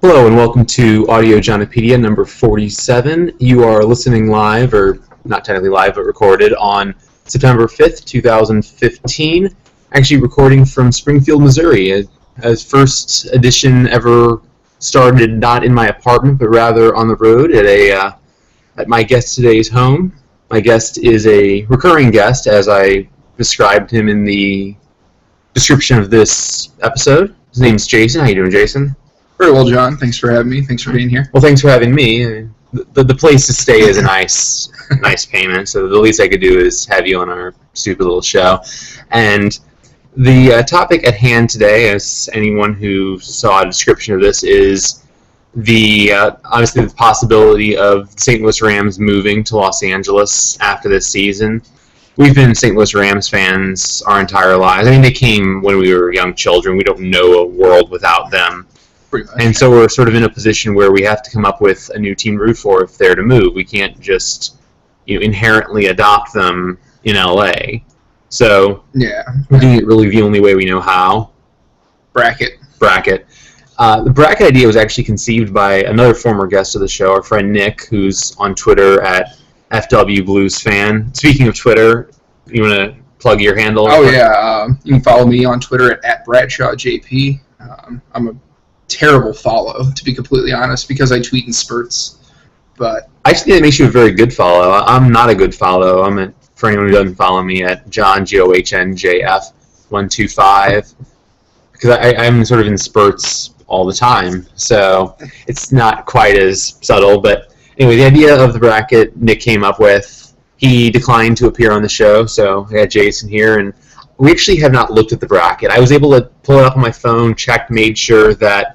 Hello and welcome to Audio Johnapedia number 47. You are listening live, or not technically live, but recorded on September 5th, 2015. Actually recording from Springfield, Missouri, as first edition ever started not in my apartment, but rather on the road at my guest today's home. My guest is a recurring guest, as I described him in the description of this episode. His name's Jason. How you doing, Jason? Very well, John. Thanks for having me. Thanks for being here. Well, thanks for having me. The place to stay is a nice payment, so the least I could do is have you on our stupid little show. And the topic at hand today, as anyone who saw a description of this, is obviously the possibility of the St. Louis Rams moving to Los Angeles after this season. We've been St. Louis Rams fans our entire lives. I mean, they came when we were young children. We don't know a world without them. And so we're sort of in a position where we have to come up with a new team to root for if they're to move. We can't just inherently adopt them in LA. So we're doing it really the only way we know how. Bracket. The bracket idea was actually conceived by another former guest of the show, our friend Nick, who's on Twitter at FW Blues Fan. Speaking of Twitter, you want to plug your handle? Oh, yeah. You can follow me on Twitter at BradshawJP. I'm a terrible follow, to be completely honest, because I tweet in spurts. But I just think it makes you a very good follow. I'm not a good follow. For anyone who doesn't follow me, at John JohnJF125, because I'm sort of in spurts all the time, so it's not quite as subtle. But anyway, the idea of the bracket Nick came up with, he declined to appear on the show, so I got Jason here, and we actually have not looked at the bracket. I was able to pull it up on my phone, checked, made sure that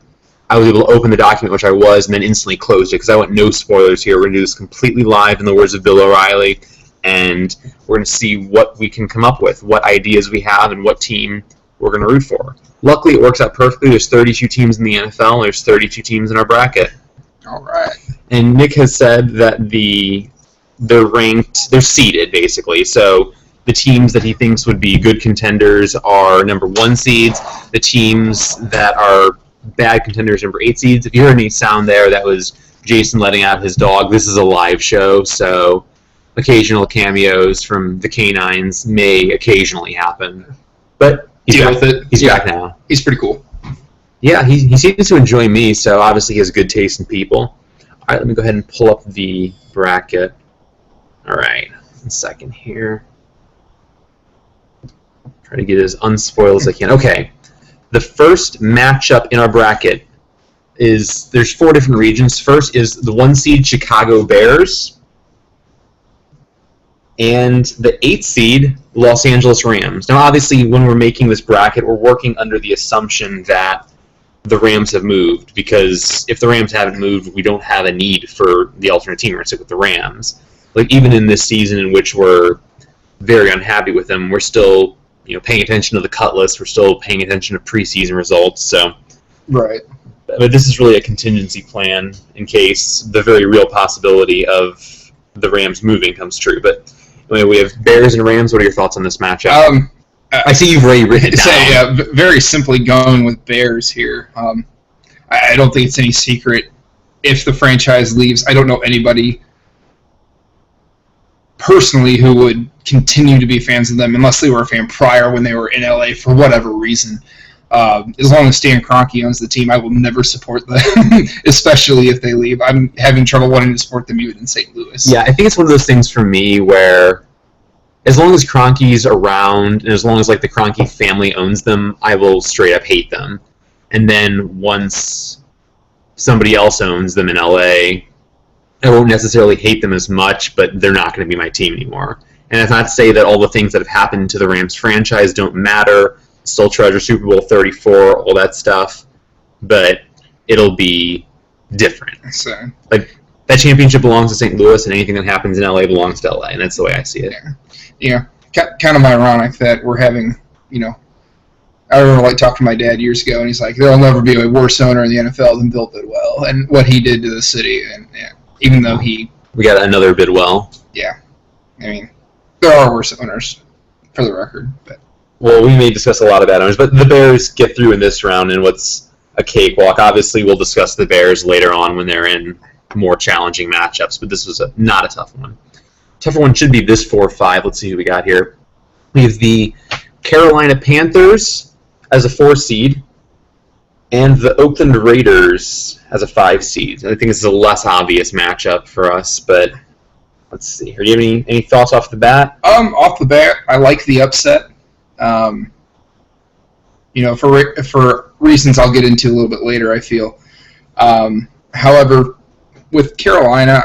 I was able to open the document, which I was, and then instantly closed it, because I want no spoilers here. We're going to do this completely live, in the words of Bill O'Reilly, and we're going to see what we can come up with, what ideas we have, and what team we're going to root for. Luckily, it works out perfectly. There's 32 teams in the NFL, and there's 32 teams in our bracket. All right. And Nick has said that they're seeded, basically, so the teams that he thinks would be good contenders are number 1 seeds. The teams that are bad contenders, number 8 seeds. If you heard any sound there, that was Jason letting out his dog. This is a live show, so occasional cameos from the canines may occasionally happen. But deal with it. He's back now. He's pretty cool. Yeah, he seems to enjoy me, so obviously he has good taste in people. All right, let me go ahead and pull up the bracket. All right, 1 second here. Try to get it as unspoiled as I can. Okay, the first matchup in our bracket there's 4 different regions. First is the 1 seed Chicago Bears and the 8 seed Los Angeles Rams. Now, obviously, when we're making this bracket, we're working under the assumption that the Rams have moved, because if the Rams haven't moved, we don't have a need for the alternate team. We're going to stick with the Rams. Like, even in this season in which we're very unhappy with them, we're still paying attention to the cut list. We're still paying attention to preseason results. So, right. But this is really a contingency plan in case the very real possibility of the Rams moving comes true. But anyway, we have Bears and Rams. What are your thoughts on this matchup? I see you've already written it down. Very simply going with Bears here. I don't think it's any secret. If the franchise leaves, I don't know anybody personally who would continue to be fans of them unless they were a fan prior when they were in LA for whatever reason. As long as Stan Kroenke owns the team, I will never support them, especially if they leave. I'm having trouble wanting to support them even in St. Louis. Yeah, I think it's one of those things for me where as long as Kroenke's around and as long as the Kroenke family owns them, I will straight up hate them. And then once somebody else owns them in LA, I won't necessarily hate them as much, but they're not going to be my team anymore. And that's not to say that all the things that have happened to the Rams franchise don't matter. Still treasure Super Bowl 34, all that stuff, but it'll be different. So, that championship belongs to St. Louis, and anything that happens in LA belongs to LA, and that's the way I see it. Yeah. Kind of ironic that we're having, I remember talking to my dad years ago, and he's like, there'll never be a worse owner in the NFL than Bill Bidwell, and what he did to the city, and even though we got another Bidwell. Yeah. I mean, there are worse owners, for the record. But well, we may discuss a lot of bad owners, but the Bears get through in this round in what's a cakewalk. Obviously, we'll discuss the Bears later on when they're in more challenging matchups, but this was not a tough one. Tougher one should be this 4-5. Let's see who we got here. We have the Carolina Panthers as a 4 seed and the Oakland Raiders as a 5 seed. I think this is a less obvious matchup for us, but let's see. Do you have any thoughts off the bat? Off the bat, I like the upset. For reasons I'll get into a little bit later, I feel. However, with Carolina,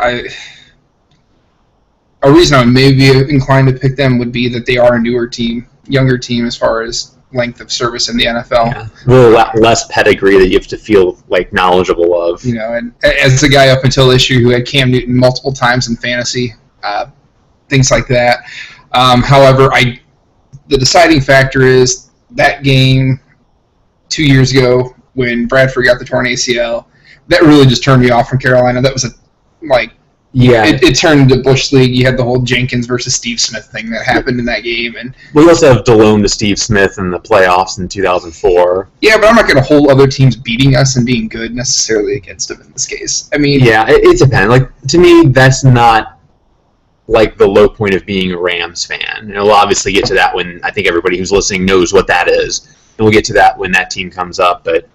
a reason I may be inclined to pick them would be that they are a newer team, younger team as far as length of service in the NFL. Yeah. A little less pedigree that you have to feel like knowledgeable of. And as a guy up until this year who had Cam Newton multiple times in fantasy, things like that. However, the deciding factor is that game 2 years ago when Bradford got the torn ACL. That really just turned me off from Carolina. That was it turned into Bush League. You had the whole Jenkins versus Steve Smith thing that happened in that game, and we also have Delone to Steve Smith in the playoffs in 2004. Yeah, but I'm not going to hold other teams beating us and being good necessarily against them in this case. I mean, yeah, it depends. Like to me, that's not like the low point of being a Rams fan. And we'll obviously get to that when I think everybody who's listening knows what that is, and we'll get to that when that team comes up. But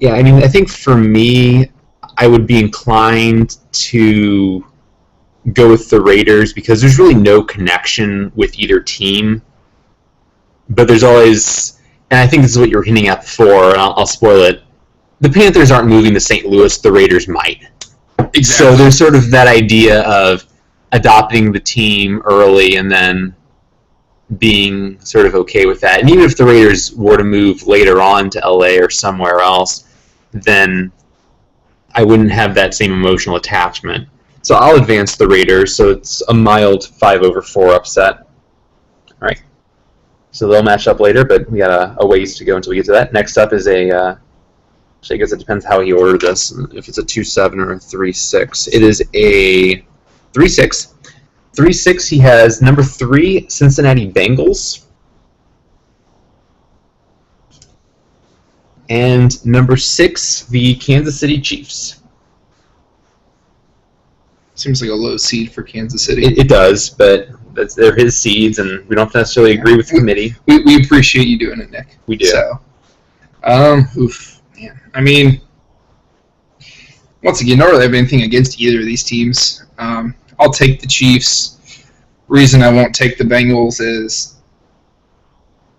yeah, I mean, I think for me, I would be inclined to go with the Raiders because there's really no connection with either team. But there's always, and I think this is what you were hinting at before, and I'll spoil it, the Panthers aren't moving to St. Louis, the Raiders might. Exactly. So there's sort of that idea of adopting the team early and then being sort of okay with that. And even if the Raiders were to move later on to LA or somewhere else, then I wouldn't have that same emotional attachment. So I'll advance the Raiders, so it's a mild 5/4 upset. All right. So they'll match up later, but we got a ways to go until we get to that. Next up is actually, I guess it depends how he ordered this, if it's a 2-7 or a 3-6. It is a 3-6. 3-6, he has number 3, Cincinnati Bengals. And number 6, the Kansas City Chiefs. Seems like a low seed for Kansas City. It does, but they're his seeds, and we don't necessarily agree with the committee. We appreciate you doing it, Nick. We do. So, man. I mean, once again, don't really have anything against either of these teams. I'll take the Chiefs. Reason I won't take the Bengals is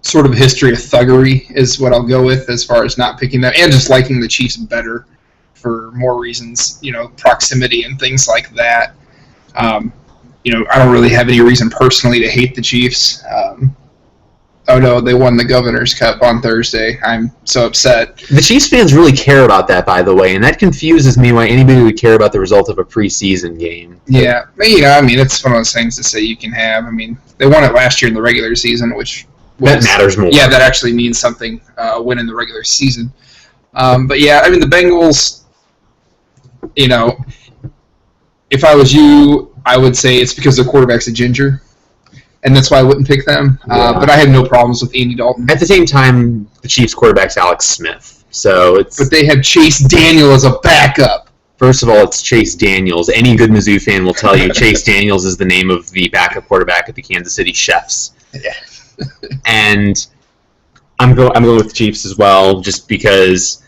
sort of a history of thuggery is what I'll go with as far as not picking them, and just liking the Chiefs better for more reasons, proximity and things like that. I don't really have any reason personally to hate the Chiefs. Oh no, they won the Governor's Cup on Thursday. I'm so upset. The Chiefs fans really care about that, by the way, and that confuses me why anybody would care about the result of a preseason game. Yeah, it's one of those things to say you can have. I mean, they won it last year in the regular season, which that matters more. Yeah, that actually means something, win in the regular season. But yeah, I mean, the Bengals, if I was you, I would say it's because their quarterback's a ginger, and that's why I wouldn't pick them. Yeah. But I have no problems with Andy Dalton. At the same time, the Chiefs' quarterback's Alex Smith, But they have Chase Daniel as a backup. First of all, it's Chase Daniels. Any good Mizzou fan will tell you Chase Daniels is the name of the backup quarterback at the Kansas City Chiefs. Yeah. And I'm going with the Chiefs as well, just because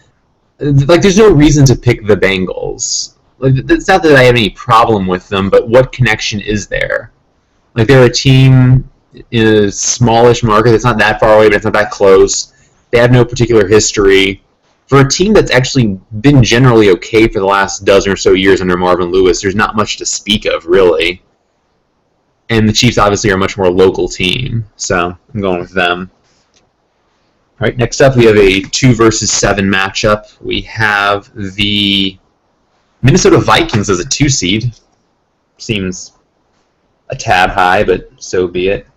there's no reason to pick the Bengals. It's not that I have any problem with them, but what connection is there? They're a team in a smallish market that's not that far away, but it's not that close. They have no particular history. For a team that's actually been generally okay for the last dozen or so years under Marvin Lewis, there's not much to speak of, really. And the Chiefs obviously are a much more local team, so I'm going with them. All right, next up we have a 2 versus 7 matchup. We have the Minnesota Vikings as a 2 seed. Seems a tad high, but so be it.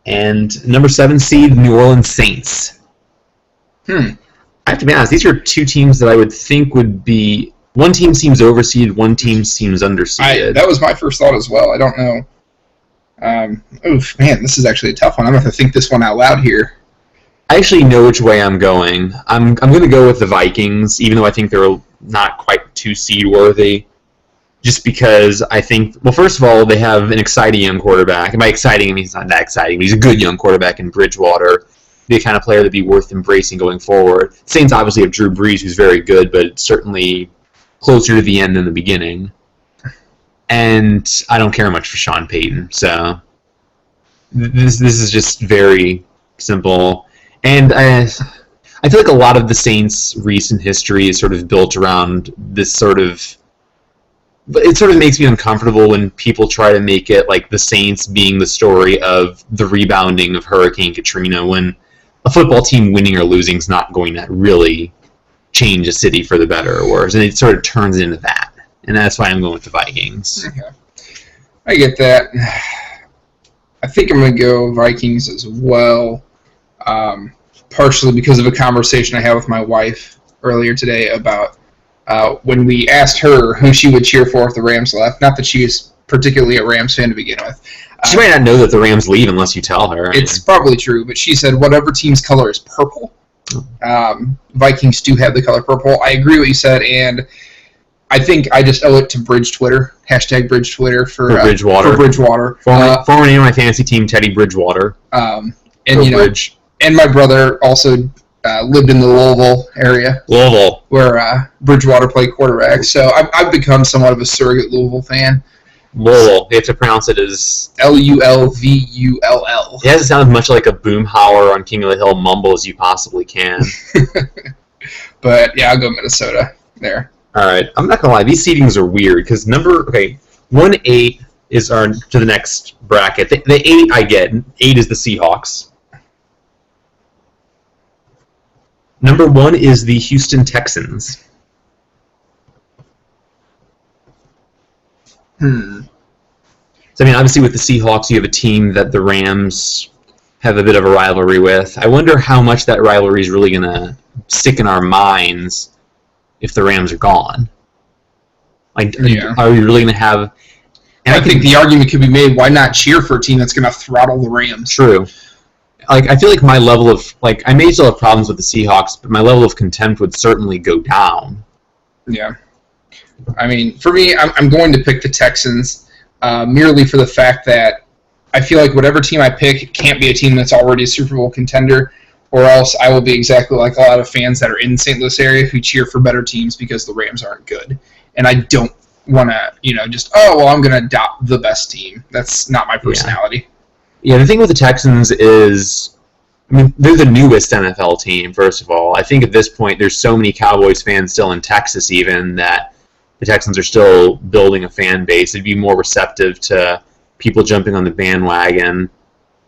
And number 7 seed, New Orleans Saints. I have to be honest, these are 2 teams that I would think would be... One team seems overseeded, one team seems underseeded. That was my first thought as well. I don't know. Man, this is actually a tough one. I'm going to have to think this one out loud here. I actually know which way I'm going. I'm going to go with the Vikings, even though I think they're not quite 2 seed worthy. Just because I think, well, first of all, they have an exciting young quarterback. And by exciting, I mean he's not that exciting, but he's a good young quarterback in Bridgewater. The kind of player that'd be worth embracing going forward. Saints obviously have Drew Brees, who's very good, but certainly closer to the end than the beginning. And I don't care much for Sean Payton, so this is just very simple. And I feel like a lot of the Saints' recent history is sort of built around this sort of... But it sort of makes me uncomfortable when people try to make it like the Saints being the story of the rebounding of Hurricane Katrina, when a football team winning or losing is not going to really change a city for the better or worse. And it sort of turns into that. And that's why I'm going with the Vikings. Okay. I get that. I think I'm going to go Vikings as well. Partially because of a conversation I had with my wife earlier today about when we asked her who she would cheer for if the Rams left. Not that she is particularly a Rams fan to begin with. She might not know that the Rams leave unless you tell her. It's probably true, but she said whatever team's color is purple. Vikings do have the color purple. I agree with what you said, and I think I just owe it to Bridge Twitter. Hashtag Bridge Twitter for Bridgewater. For Bridgewater. Former name of my fantasy team, Teddy Bridgewater. And and my brother also lived in the Louisville area. Where Bridgewater played quarterback. So I've become somewhat of a surrogate Louisville fan. Louisville. You have to pronounce it as... Lulvull. It has to sound as much like a boomhauer on King of the Hill mumble as you possibly can. But, yeah, I'll go Minnesota there. All right. I'm not going to lie. These seedings are weird because 1-8 is to the next bracket. The 8 I get. 8 is the Seahawks. Number 1 is the Houston Texans. So, I mean, obviously with the Seahawks, you have a team that the Rams have a bit of a rivalry with. I wonder how much that rivalry is really going to stick in our minds if the Rams are gone. Like, are we really going to have... And I think the argument could be made, why not cheer for a team that's going to throttle the Rams? True. Like, I feel like my level of... Like, I may still have problems with the Seahawks, but my level of contempt would certainly go down. Yeah. I mean, for me, I'm going to pick the Texans merely for the fact that I feel like whatever team I pick can't be a team that's already a Super Bowl contender, or else I will be exactly like a lot of fans that are in the St. Louis area who cheer for better teams because the Rams aren't good. And I don't want to, I'm going to adopt the best team. That's not my personality. Yeah, the thing with the Texans is, I mean, they're the newest NFL team, first of all. I think at this point there's so many Cowboys fans still in Texas even that the Texans are still building a fan base. It'd be more receptive to people jumping on the bandwagon.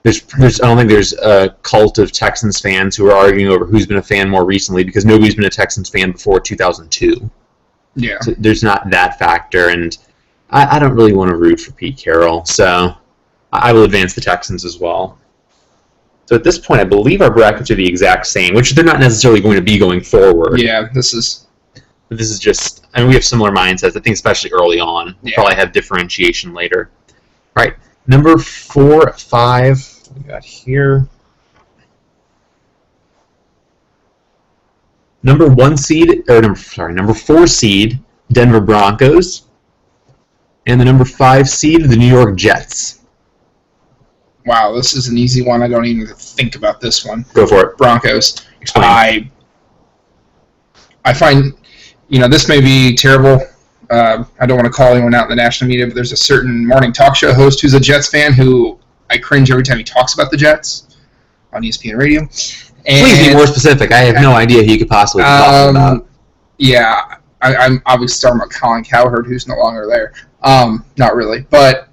I don't think there's a cult of Texans fans who are arguing over who's been a fan more recently because nobody's been a Texans fan before 2002. Yeah. So there's not that factor, and I don't really want to root for Pete Carroll, so I will advance the Texans as well. So at this point, I believe our brackets are the exact same, which they're not necessarily going to be going forward. Yeah, this is just, I mean, we have similar mindsets, I think, especially early on. We'll probably have differentiation later. All right, number 4, 5, we got here. Number 4 seed, Denver Broncos. And the number 5 seed, the New York Jets. Wow, this is an easy one. I don't even think about this one. Go for it. Broncos. Explain. I find, this may be terrible. I don't want to call anyone out in the national media, but there's a certain morning talk show host who's a Jets fan who I cringe every time he talks about the Jets on ESPN Radio. Please be more specific. I have no idea who you could possibly be talking about. Yeah, I'm obviously talking about Colin Cowherd, who's no longer there. Not really. But,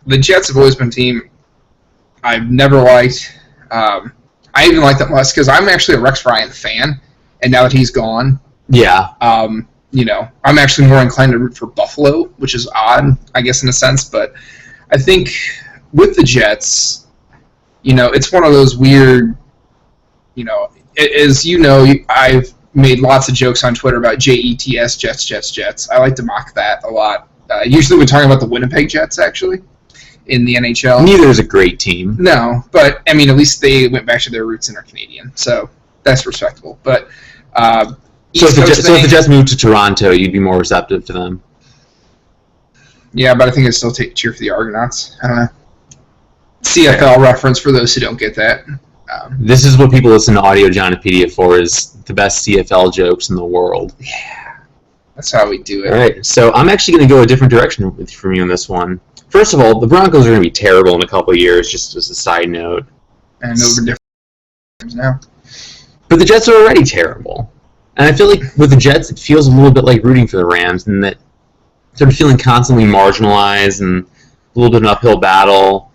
the Jets have always been a team I've never liked. I even like them less because I'm actually a Rex Ryan fan, and now that he's gone, I'm actually more inclined to root for Buffalo, which is odd, I guess, in a sense. But I think with the Jets, it's one of those weird, I've made lots of jokes on Twitter about JETS, Jets. I like to mock that a lot. Usually we're talking about the Winnipeg Jets, actually. in the NHL. Neither is a great team. No, but I mean, at least they went back to their roots and are Canadian, so that's respectable. But so if the Jets moved to Toronto, you'd be more receptive to them. Yeah, but I think I'd still cheer for the Argonauts. I don't know. CFL reference for those who don't get that. This is what people listen to Audio Johnapedia for, is the best CFL jokes in the world. Yeah, that's how we do it. All right, so I'm actually going to go a different direction from you on this one. First of all, the Broncos are going to be terrible in a couple of years, just as a side note. And over different times now. But the Jets are already terrible. And I feel like with the Jets, it feels a little bit like rooting for the Rams, in that sort of feeling constantly marginalized and a little bit of an uphill battle.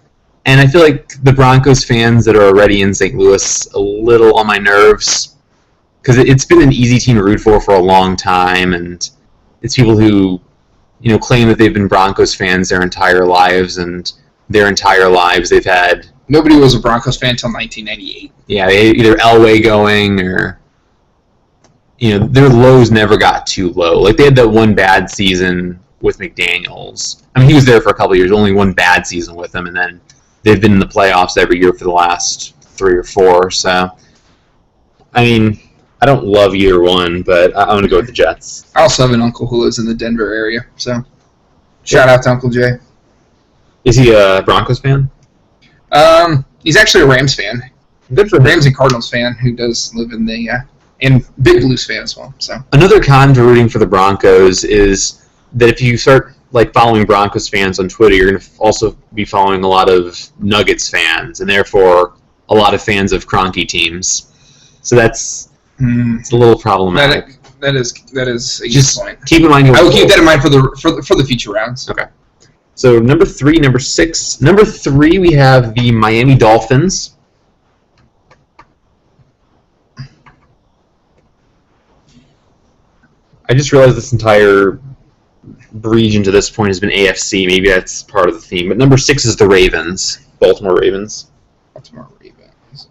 And I feel like the Broncos fans that are already in St. Louis a little on my nerves, because it's been an easy team to root for a long time, and it's people who, you know, claim that they've been Broncos fans their entire lives, and their entire lives they've had. Nobody was a Broncos fan until 1998. Yeah, they had either Elway going, or, you know, their lows never got too low. Like, they had that one bad season with McDaniels. I mean, he was there for a couple of years, only one bad season with him, and then they've been in the playoffs every year for the last 3 or 4. So, I mean, I don't love either one, but I'm going to go with the Jets. I also have an uncle who lives in the Denver area, so shout out to Uncle Jay. Is he a Broncos fan? He's actually a Rams fan. Good for him. Rams and Cardinals fan who does live in the and Big Blues fan as well. So another con to rooting for the Broncos is that if you start following Broncos fans on Twitter, you're going to also be following a lot of Nuggets fans, and therefore a lot of fans of Kroenke teams. So that's it's a little problematic. That is a Just good point. Keep in mind. I will keep that in mind for the future rounds. Okay. So number 6. Number 3, we have the Miami Dolphins. I just realized this entire region to this point has been AFC. Maybe that's part of the theme. But number 6 is the Ravens. Baltimore Ravens. Baltimore Ravens.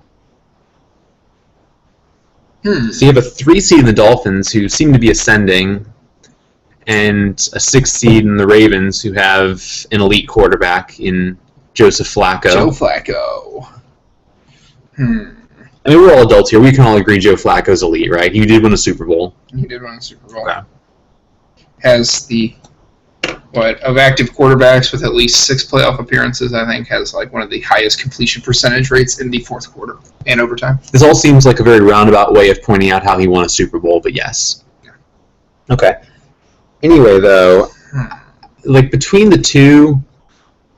So you have a 3 seed in the Dolphins, who seem to be ascending, and a 6 seed in the Ravens, who have an elite quarterback in Joseph Flacco. Joe Flacco. I mean, we're all adults here. We can all agree Joe Flacco's elite, right? He did win a Super Bowl. He did win a Super Bowl. Okay. Has of active quarterbacks with at least 6 playoff appearances, I think, has one of the highest completion percentage rates in the fourth quarter and overtime. This all seems like a very roundabout way of pointing out how he won a Super Bowl, but yes. Yeah. Okay. Anyway, though, between the two,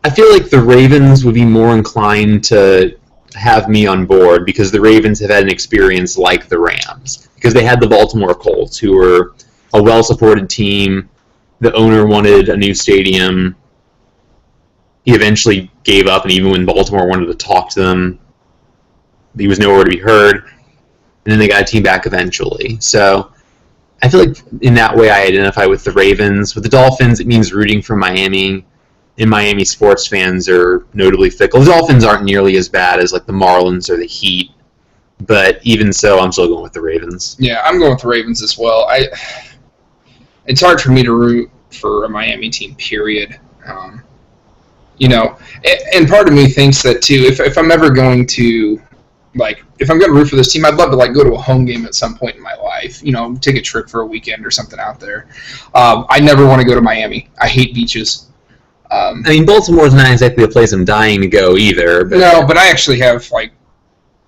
I feel like the Ravens would be more inclined to have me on board, because the Ravens have had an experience like the Rams, because they had the Baltimore Colts, who were a well-supported team. The owner wanted a new stadium. He eventually gave up, and even when Baltimore wanted to talk to them, he was nowhere to be heard. And then they got a team back eventually. So I feel like in that way I identify with the Ravens. With the Dolphins, it means rooting for Miami. And Miami sports fans are notably fickle. The Dolphins aren't nearly as bad as the Marlins or the Heat. But even so, I'm still going with the Ravens. Yeah, I'm going with the Ravens as well. It's hard for me to root for a Miami team, period. And part of me thinks that, too, if I'm ever going to, if I'm going to root for this team, I'd love to, go to a home game at some point in my life. Take a trip for a weekend or something out there. I never want to go to Miami. I hate beaches. I mean, Baltimore's not exactly a place I'm dying to go either. But no, but I actually have,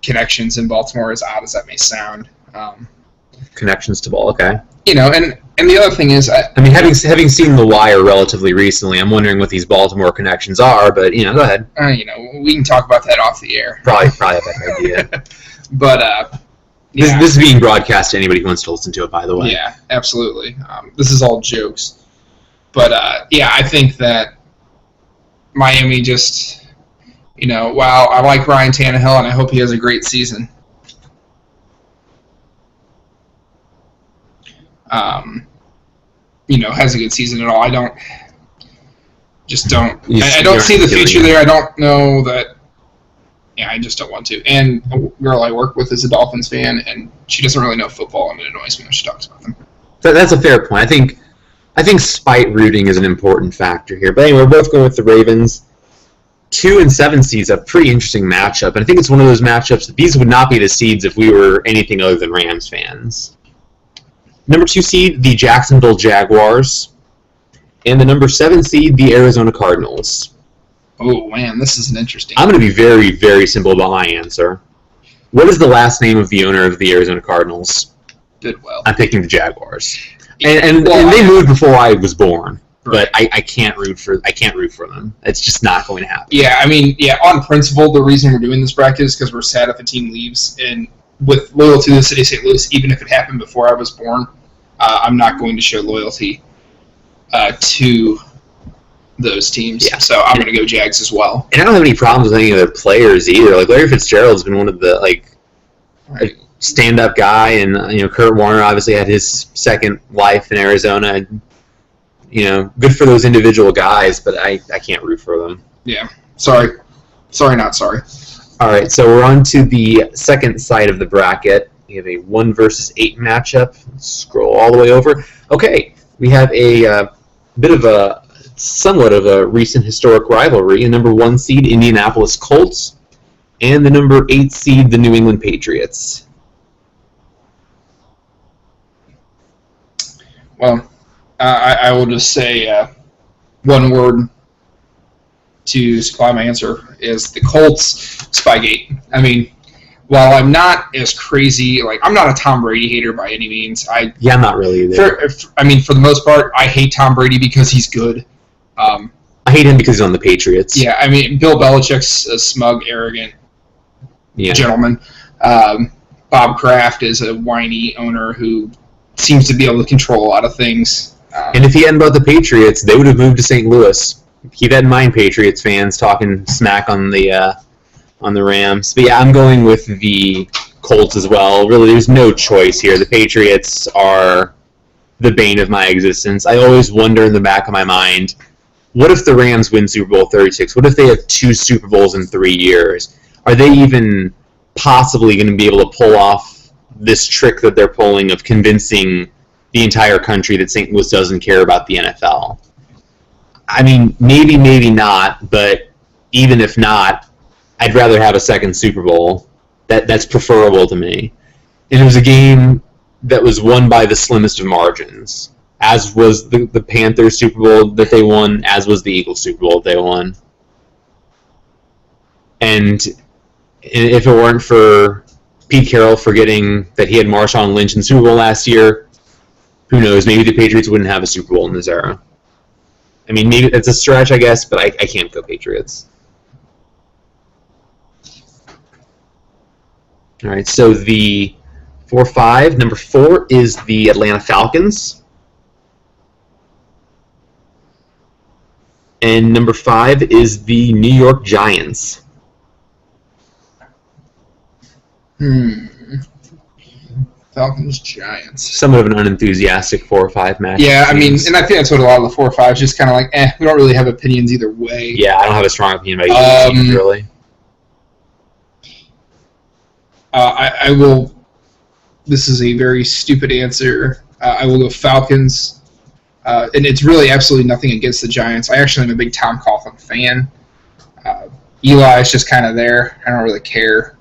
connections in Baltimore, as odd as that may sound. Connections to ball, okay. And the other thing is, having seen The Wire relatively recently, I'm wondering what these Baltimore connections are. But go ahead. We can talk about that off the air. Probably a better idea. But this is being broadcast to anybody who wants to listen to it. By the way. Yeah, absolutely. This is all jokes. But I think that Miami just, wow, I like Ryan Tannehill, and I hope he has a great season. Has a good season at all. I don't see the future there. I don't know that. Yeah, I just don't want to. And a girl I work with is a Dolphins fan, and she doesn't really know football, and it annoys me when she talks about them. That's a fair point. I think spite rooting is an important factor here. But anyway, we're both going with the Ravens. 2 and 7 seeds, a pretty interesting matchup. And I think it's one of those matchups that these would not be the seeds if we were anything other than Rams fans. Number 2 seed, the Jacksonville Jaguars. And the number 7 seed, the Arizona Cardinals. Oh, man, this is an interesting. I'm going to be very, very simple about my answer. What is the last name of the owner of the Arizona Cardinals? Bidwell. I'm picking the Jaguars. And they moved before I was born. But I can't root for them. It's just not going to happen. Yeah, I mean, on principle, the reason we're doing this bracket is because we're sad if a team leaves. And with loyalty to the city of St. Louis, even if it happened before I was born, I'm not going to show loyalty to those teams. Yeah. So I'm going to go Jags as well. And I don't have any problems with any of their players either. Like Larry Fitzgerald's been one of the stand-up guy, and Kurt Warner obviously had his second life in Arizona. Good for those individual guys, but I can't root for them. Yeah. Sorry, not sorry. All right, so we're on to the second side of the bracket. We have a 1 versus 8 matchup. Let's scroll all the way over. Okay, we have a somewhat of a recent historic rivalry. The number 1 seed, Indianapolis Colts, and the number 8 seed, the New England Patriots. Well, I will just say one word to supply my answer is the Colts Spygate. I mean, while I'm not as crazy, I'm not a Tom Brady hater by any means. I'm not really either. For the most part, I hate Tom Brady because he's good. I hate him because he's on the Patriots. Yeah, I mean, Bill Belichick's a smug, arrogant gentleman. Bob Kraft is a whiny owner who seems to be able to control a lot of things. And if he hadn't bought the Patriots, they would have moved to St. Louis. Keep that in mind, Patriots fans, talking smack on the Rams. But yeah, I'm going with the Colts as well. Really, there's no choice here. The Patriots are the bane of my existence. I always wonder in the back of my mind, what if the Rams win Super Bowl 36? What if they have 2 Super Bowls in 3 years? Are they even possibly going to be able to pull off this trick that they're pulling of convincing the entire country that St. Louis doesn't care about the NFL? I mean, maybe not, but even if not, I'd rather have a second Super Bowl. That's preferable to me. And it was a game that was won by the slimmest of margins, as was the Panthers Super Bowl that they won, as was the Eagles Super Bowl that they won. And if it weren't for Pete Carroll forgetting that he had Marshawn Lynch in the Super Bowl last year, who knows, maybe the Patriots wouldn't have a Super Bowl in this era. I mean, maybe that's a stretch, I guess, but I can't go Patriots. All right, so the 4-5, number 4 is the Atlanta Falcons. And number 5 is the New York Giants. Falcons, Giants. Somewhat of an unenthusiastic 4 or 5 match. Yeah, I mean, and I think that's what a lot of the 4 or 5 is just kind of we don't really have opinions either way. Yeah, I don't have a strong opinion about either team, really. I will. This is a very stupid answer. I will go Falcons, and it's really absolutely nothing against the Giants. I actually am a big Tom Coughlin fan. Eli is just kind of there. I don't really care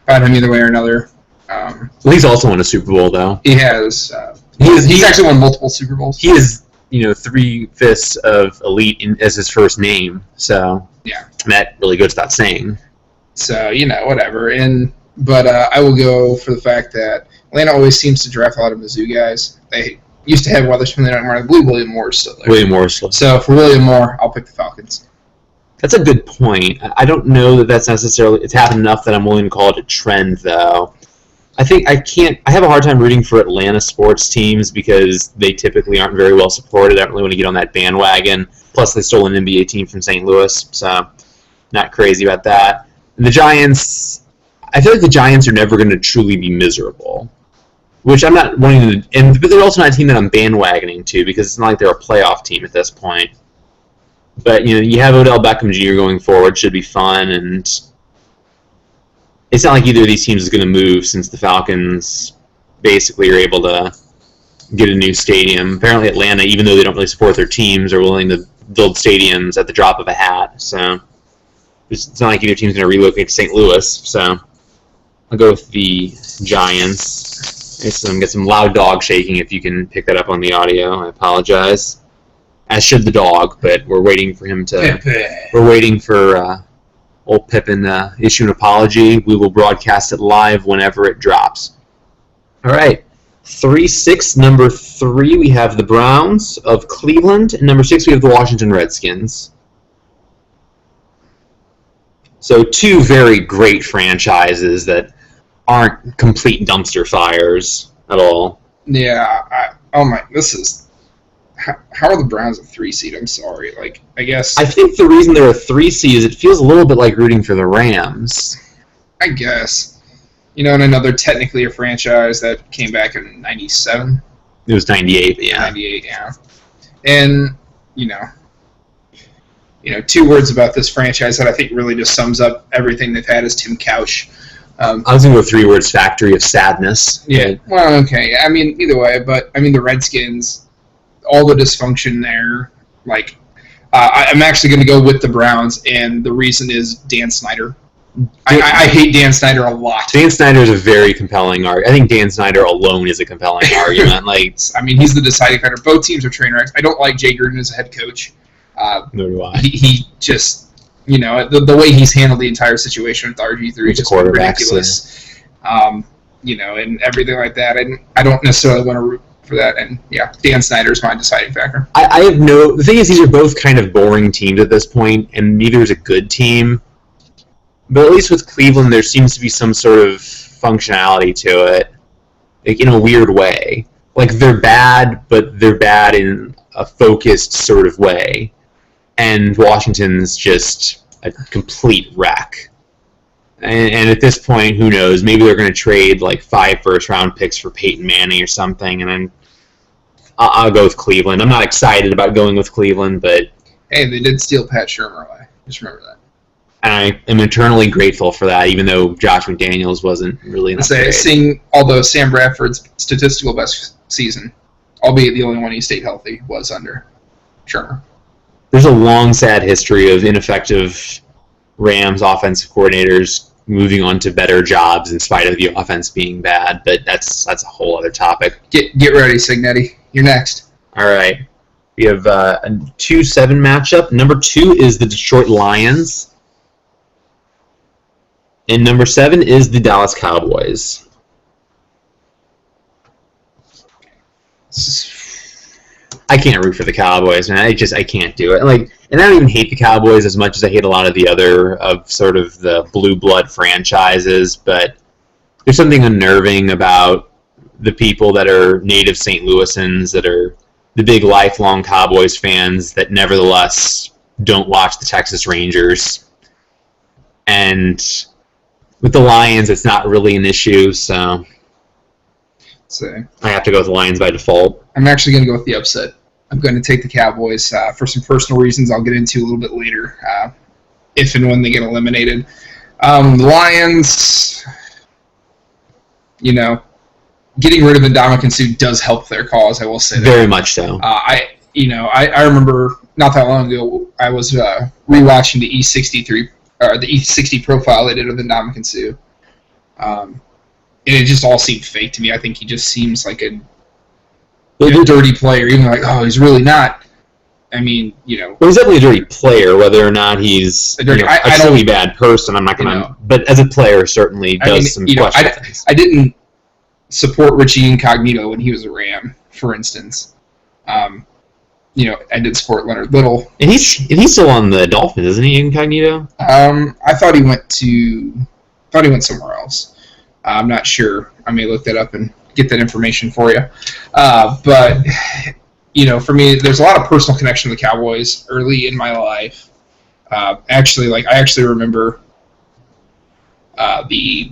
about him either way or another. Well, he's also won a Super Bowl, though. He has. He's actually won multiple Super Bowls. He is, 3/5 of elite as his first name. So yeah, that really goes without saying. So whatever. But I will go for the fact that Atlanta always seems to draft a lot of Mizzou guys. They used to have Weatherspoon. They don't anymore. I believe William Moore is still there. William Moore is still there. So for William Moore, I'll pick the Falcons. That's a good point. I don't know that that's necessarily. It's happened enough that I'm willing to call it a trend, though. I think I have a hard time rooting for Atlanta sports teams because they typically aren't very well supported. I don't really want to get on that bandwagon. Plus, they stole an NBA team from St. Louis, so not crazy about that. And the Giants, I feel like the Giants are never going to truly be miserable, which I'm not wanting to. But they're also not a team that I'm bandwagoning to because it's not like they're a playoff team at this point. But you have Odell Beckham Jr. going forward, should be fun, and it's not like either of these teams is going to move since the Falcons basically are able to get a new stadium. Apparently Atlanta, even though they don't really support their teams, are willing to build stadiums at the drop of a hat. So It's not like either team's going to relocate to St. Louis, so I'll go with the Giants. Get some loud dog shaking if you can pick that up on the audio. I apologize. As should the dog, but we're waiting for him to... We're waiting for old Pippin to issue an apology. We will broadcast it live whenever it drops. All right. 3-6, number 3, we have the Browns of Cleveland. And number 6, we have the Washington Redskins. So 2 very great franchises that aren't complete dumpster fires at all. Yeah. This is... How are the Browns a 3 seed? I'm sorry. I guess... I think the reason they're a 3 seed is it feels a little bit like rooting for the Rams. I guess. And another technically a franchise that came back in 97. It was 98, yeah. 98, yeah. And, 2 words about this franchise that I think really just sums up everything they've had is Tim Couch. I was going to go 3 words, factory of sadness. Yeah, well, okay. Either way, but, the Redskins, all the dysfunction there, I'm actually going to go with the Browns, and the reason is Dan Snyder. I hate Dan Snyder a lot. Dan Snyder is a very compelling argument. I think Dan Snyder alone is a compelling argument. He's the deciding factor. Both teams are train wrecks. I don't like Jay Gruden as a head coach. Nor do I. He just, the way he's handled the entire situation with RG3 is just ridiculous. And everything like that. And I don't necessarily want to root for that. And yeah, Dan Snyder is my deciding factor. The thing is, these are both kind of boring teams at this point, and neither is a good team. But at least with Cleveland, there seems to be some sort of functionality to it, in a weird way. They're bad, but they're bad in a focused sort of way. And Washington's just a complete wreck. And at this point, who knows? Maybe they're going to trade 5 first-round picks for Peyton Manning or something, and then I'll go with Cleveland. I'm not excited about going with Cleveland, but... Hey, they did steal Pat Shurmur away. Just remember that. And I am eternally grateful for that, even though Josh McDaniels wasn't really enough. Although Sam Bradford's statistical best season, albeit the only one he stayed healthy, was under Shurmur. There's a long, sad history of ineffective Rams offensive coordinators moving on to better jobs in spite of the offense being bad, but that's a whole other topic. Get ready, Signetti. You're next. All right. We have a 2-7 matchup. Number 2 is the Detroit Lions. And number 7 is the Dallas Cowboys. I can't root for the Cowboys, man. I can't do it. And I don't even hate the Cowboys as much as I hate a lot of the other of sort of the blue blood franchises. But there's something unnerving about the people that are native St. Louisans, that are the big lifelong Cowboys fans that nevertheless don't watch the Texas Rangers. And with the Lions, it's not really an issue, so I have to go with the Lions by default. I'm actually going to go with the upset. I'm going to take the Cowboys for some personal reasons I'll get into a little bit later, if and when they get eliminated. The Lions, getting rid of Ndamukong Suh does help their cause, I will say that. Very much so. I remember not that long ago, I was rewatching the E63 or the E60 profile they did of Ndamukong Suh. And it just all seemed fake to me. I think he just seems like a dirty player, even he's really not. Well, he's definitely a dirty player, whether or not he's a truly bad person. I'm not going to... But as a player, certainly does some questionable things. I didn't support Richie Incognito when he was a Ram, for instance. I did support Leonard Little. And he's still on the Dolphins, isn't he, Incognito? I thought he went somewhere else. I'm not sure. I may look that up and get that information for you. But for me, there's a lot of personal connection to the Cowboys early in my life. I actually remember the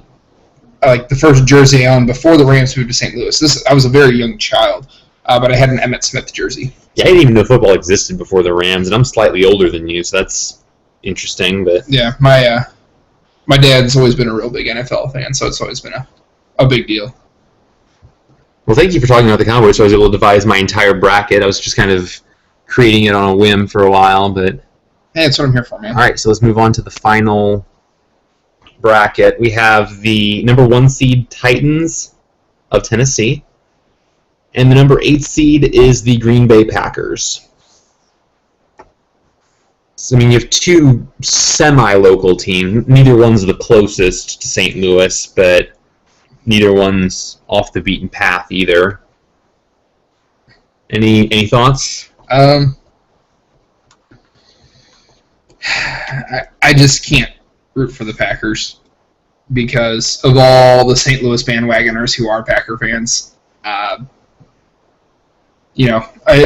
first jersey I owned before the Rams moved to St. Louis. I was a very young child, but I had an Emmitt Smith jersey. Yeah, I didn't even know football existed before the Rams, and I'm slightly older than you, so that's interesting. But yeah, my dad's always been a real big NFL fan, so it's always been a big deal. Well, thank you for talking about the Cowboys. So I was able to devise my entire bracket. I was just kind of creating it on a whim for a while, but Hey, that's what I'm here for, man. All right, so let's move on to the final bracket. We have the number 1 seed Titans of Tennessee, and the number 8 seed is the Green Bay Packers. So, I mean, you have two semi-local teams. Neither one's the closest to St. Louis, but neither one's off the beaten path either. Any thoughts? I just can't root for the Packers because of all the St. Louis bandwagoners who are Packer fans. The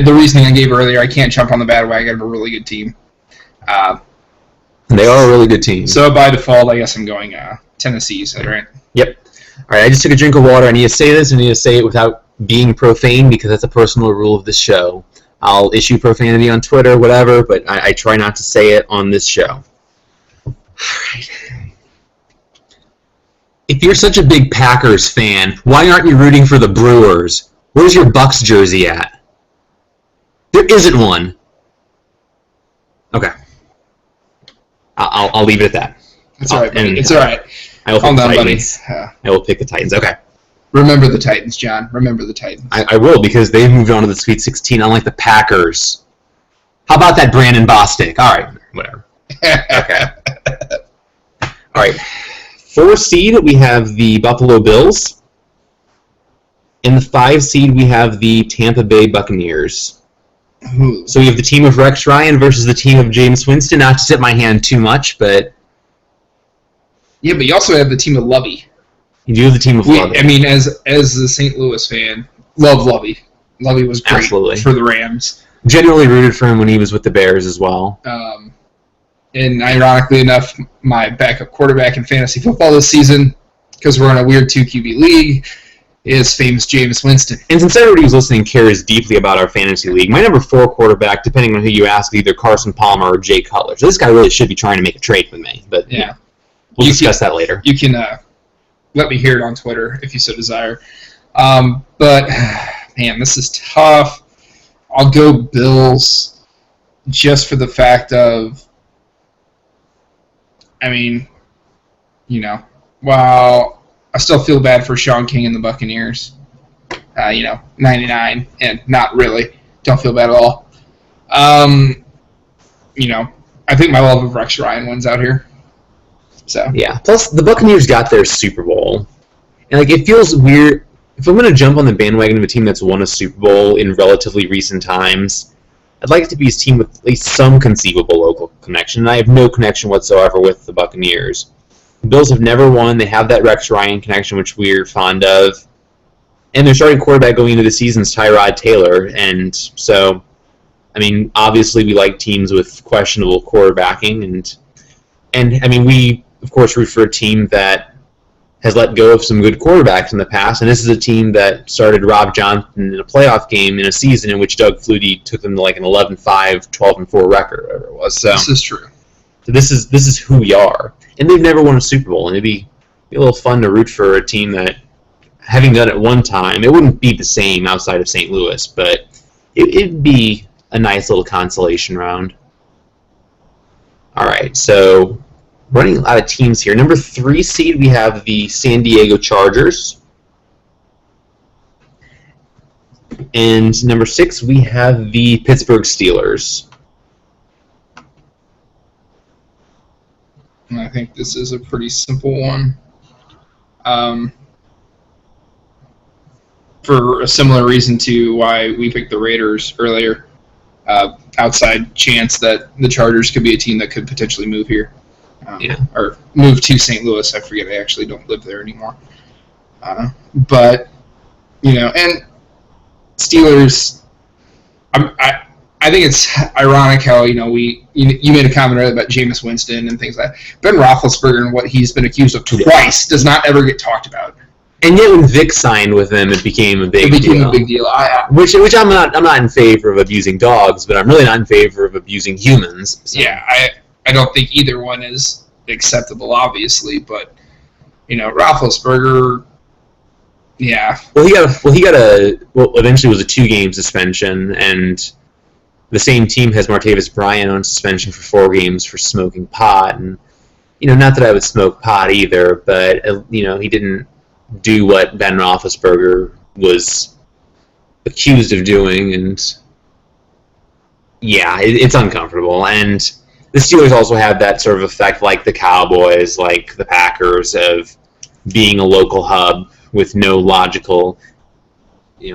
reasoning I gave earlier, I can't jump on the bandwagon of a really good team. They are a really good team. So by default, I guess I'm going Tennessee, you said, right? Yep. All right, I just took a drink of water. I need to say this. I need to say it without being profane because that's a personal rule of this show. I'll issue profanity on Twitter, whatever, but I try not to say it on this show. All right. If you're such a big Packers fan, why aren't you rooting for the Brewers? Where's your Bucks jersey at? There isn't one. Okay. I'll leave it at that. It's all right, buddy. It's all right. Calm down, buddy. I will pick the Titans. Okay. Remember the Titans, John. Remember the Titans. I will, because they've moved on to the Sweet 16, unlike the Packers. How about that Brandon Bostic? All right, whatever. Okay. All right. 4 seed, we have the Buffalo Bills. In the 5 seed, we have the Tampa Bay Buccaneers. Ooh. So we have the team of Rex Ryan versus the team of Jameis Winston. Not to tip my hand too much, but... Yeah, but you also have the team of Lovey. You do have the team of Lovey. I mean, as a St. Louis fan, love Lovey. Lovey was great for the Rams. Generally rooted for him when he was with the Bears as well. And ironically enough, my backup quarterback in fantasy football this season, because we're in a weird 2QB league, is famous Jameis Winston. And since everybody who's listening cares deeply about our fantasy league, my number 4 quarterback, depending on who you ask, is either Carson Palmer or Jay Cutler. So this guy really should be trying to make a trade with me. But yeah, we'll discuss that later. You can let me hear it on Twitter if you so desire. But, man, this is tough. I'll go Bills just for the fact of, I mean, while I still feel bad for Sean King and the Buccaneers, 99, and not really. Don't feel bad at all. I think my love of Rex Ryan wins out here. So yeah. Plus, the Buccaneers got their Super Bowl, and it feels weird. If I'm going to jump on the bandwagon of a team that's won a Super Bowl in relatively recent times, I'd like it to be a team with at least some conceivable local connection. And I have no connection whatsoever with the Buccaneers. The Bills have never won. They have that Rex Ryan connection, which we're fond of. And their starting quarterback going into the season is Tyrod Taylor. And so, I mean, obviously we like teams with questionable quarterbacking. And I mean, we, of course, root for a team that has let go of some good quarterbacks in the past. And this is a team that started Rob Johnson in a playoff game in a season in which Doug Flutie took them to like an 11-5, 12-4 record, whatever it was. So this is true. So this is who we are. And they've never won a Super Bowl. And it'd be a little fun to root for a team that, having done it one time, it wouldn't be the same outside of St. Louis, but it'd be a nice little consolation round. All right, so running out of teams here. Number 3 seed, we have the San Diego Chargers. And number 6, we have the Pittsburgh Steelers. I think this is a pretty simple one. For a similar reason to why we picked the Raiders earlier. Outside chance that the Chargers could be a team that could potentially move here. Or move to St. Louis. I forget. I actually don't live there anymore. But, and Steelers, I think it's ironic how, you made a comment earlier about Jameis Winston and things like that. Ben Roethlisberger and what he's been accused of twice does not ever get talked about. And yet, when Vic signed with them, it became a big deal. Which I'm not in favor of abusing dogs, but I'm really not in favor of abusing humans. So. Yeah, I don't think either one is acceptable, obviously, but Roethlisberger, yeah. Well, he got eventually was a 2-game suspension, and the same team has Martavis Bryant on suspension for 4 games for smoking pot. And, not that I would smoke pot either, but, he didn't do what Ben Roethlisberger was accused of doing. And, yeah, it's uncomfortable. And the Steelers also have that sort of effect, like the Cowboys, like the Packers, of being a local hub with no logical,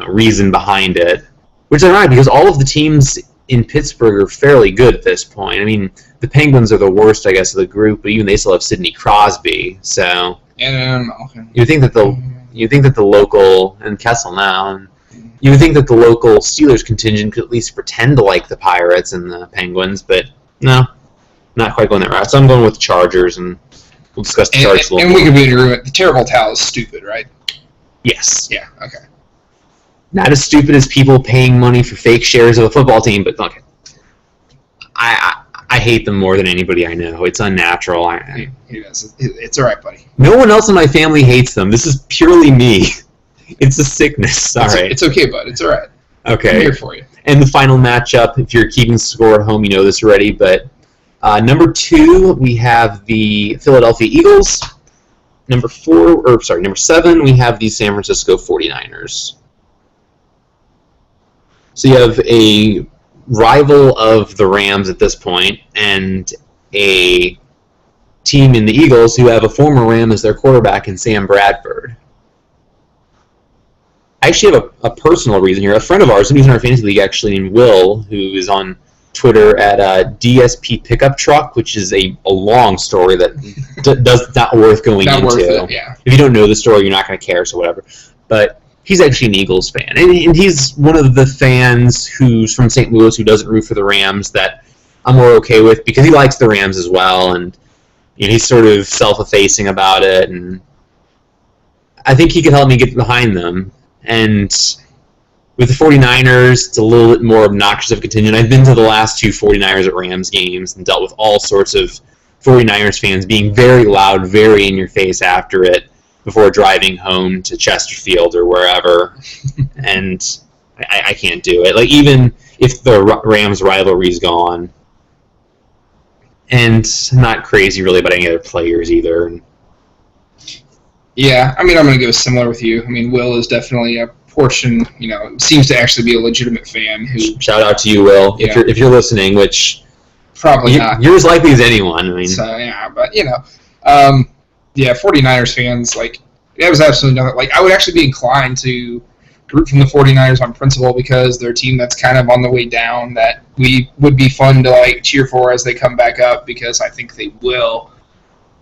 reason behind it. Which is ironic because all of the teams in Pittsburgh are fairly good at this point. I mean, the Penguins are the worst, I guess, of the group, but even they still have Sidney Crosby. So you think that the local, and Kessel now, and you would think that the local Steelers contingent could at least pretend to like the Pirates and the Penguins, but no, not quite going that route. So I'm going with the Chargers, and we'll discuss the Chargers a little more. And we can be in agreement. The terrible towel is stupid, right? Yes. Yeah, okay. Not as stupid as people paying money for fake shares of a football team, but okay. I hate them more than anybody I know. It's unnatural. It's all right, buddy. No one else in my family hates them. This is purely me. It's a sickness. Sorry. It's okay, bud. It's all right. Okay. I'm here for you. And the final matchup, if you're keeping score at home, you know this already, but number 2, we have the Philadelphia Eagles. Number 7, we have the San Francisco 49ers. So you have a rival of the Rams at this point and a team in the Eagles who have a former Ram as their quarterback in Sam Bradford. I actually have a personal reason here. A friend of ours, somebody who's in our fantasy league actually, named Will, who is on Twitter at DSP Pickup Truck, which is a long story that does not worth going into. Worth it, yeah. If you don't know the story, you're not going to care, so whatever. But he's actually an Eagles fan, and he's one of the fans who's from St. Louis who doesn't root for the Rams that I'm more okay with because he likes the Rams as well, and he's sort of self-effacing about it, and I think he could help me get behind them. And with the 49ers, it's a little bit more obnoxious of a contingent. I've been to the last 2 49ers at Rams games and dealt with all sorts of 49ers fans being very loud, very in your face after it before driving home to Chesterfield or wherever. And I can't do it. Like, even if the Rams rivalry's gone, and I'm not crazy really about any other players either. Yeah, I mean, I'm going to go similar with you. I mean, Will is definitely a portion, seems to actually be a legitimate fan. Shout out to you, Will, if you're listening, which probably not. You're as likely as anyone. I mean, so yeah, but 49ers fans, like, that was absolutely nothing. Like, I would actually be inclined to root from the 49ers on principle because they're a team that's kind of on the way down that we would be fun to like cheer for as they come back up because I think they will.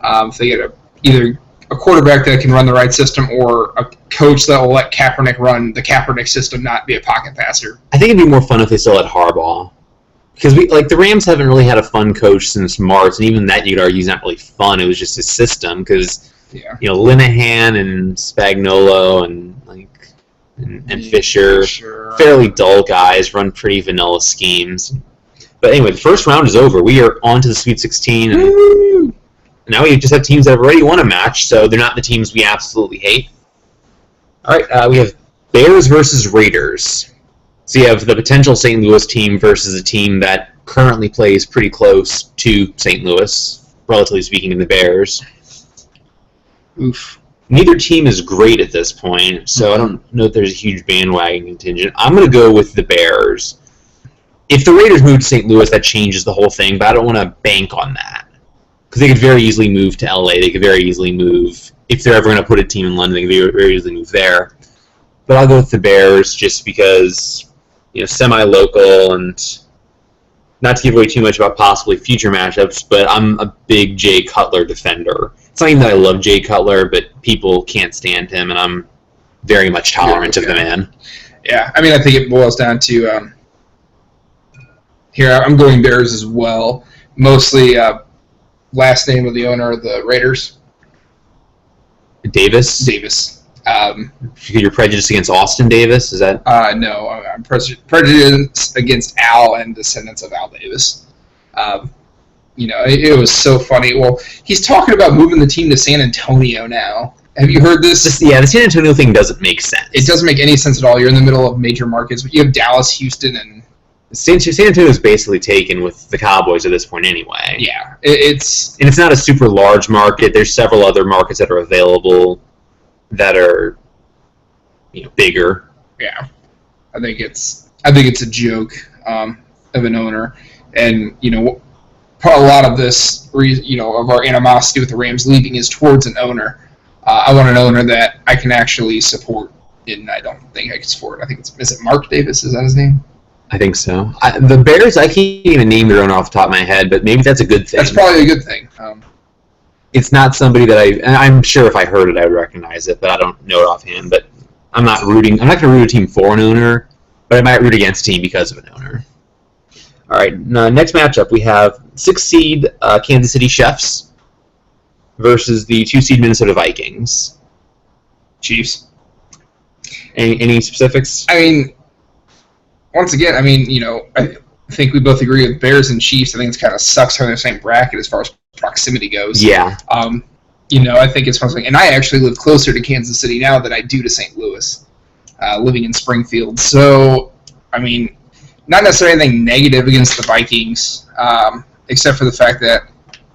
If they get either a quarterback that can run the right system or a coach that will let Kaepernick run the Kaepernick system, not be a pocket passer. I think it'd be more fun if they still had Harbaugh. Because the Rams haven't really had a fun coach since March, and even that you'd argue is not really fun. It was just a system because Linehan and Spagnuolo and Fisher, fairly dull guys, run pretty vanilla schemes. But anyway, the first round is over. We are on to the Sweet 16, and now we just have teams that have already won a match, so they're not the teams we absolutely hate. All right, we have Bears versus Raiders. So you have the potential St. Louis team versus a team that currently plays pretty close to St. Louis, relatively speaking, in the Bears. Oof. Neither team is great at this point, so I don't know if there's a huge bandwagon contingent. I'm going to go with the Bears. If the Raiders move to St. Louis, that changes the whole thing, but I don't want to bank on that. Because they could very easily move to LA. They could very easily move, if they're ever going to put a team in London, they could very easily move there. But I'll go with the Bears just because, semi-local, and not to give away too much about possibly future matchups, but I'm a big Jay Cutler defender. It's not even that I love Jay Cutler, but people can't stand him, and I'm very much tolerant of the man. Yeah, I mean, I think it boils down to, here, I'm going Bears as well. Mostly last name of the owner of the Raiders. Davis. You're prejudiced against Austin Davis? Is that? No, I'm prejudiced against Al and descendants of Al Davis. It was so funny. Well, he's talking about moving the team to San Antonio now. Have you heard this? The San Antonio thing doesn't make sense. It doesn't make any sense at all. You're in the middle of major markets, but you have Dallas, Houston, and San Antonio is basically taken with the Cowboys at this point anyway. Yeah, it's not a super large market. There's several other markets that are available that are, bigger. Yeah, I think it's a joke of an owner, and a lot of this, of our animosity with the Rams leaving is towards an owner. I want an owner that I can actually support, and I don't think I can support. I think is it Mark Davis? Is that his name? I think so. The Bears, I can't even name their owner off the top of my head, but maybe that's a good thing. That's probably a good thing. It's not somebody that I'm sure if I heard it, I would recognize it, but I don't know it offhand. But I'm not going to root a team for an owner, but I might root against a team because of an owner. All right, next matchup, we have 6th seed Kansas City Chiefs versus the 2 seed Minnesota Vikings. Chiefs. Any specifics? I mean, once again, I think we both agree with Bears and Chiefs. I think it kind of sucks having the same bracket as far as proximity goes. Yeah. I think it's something. And I actually live closer to Kansas City now than I do to St. Louis, living in Springfield. So, not necessarily anything negative against the Vikings, except for the fact that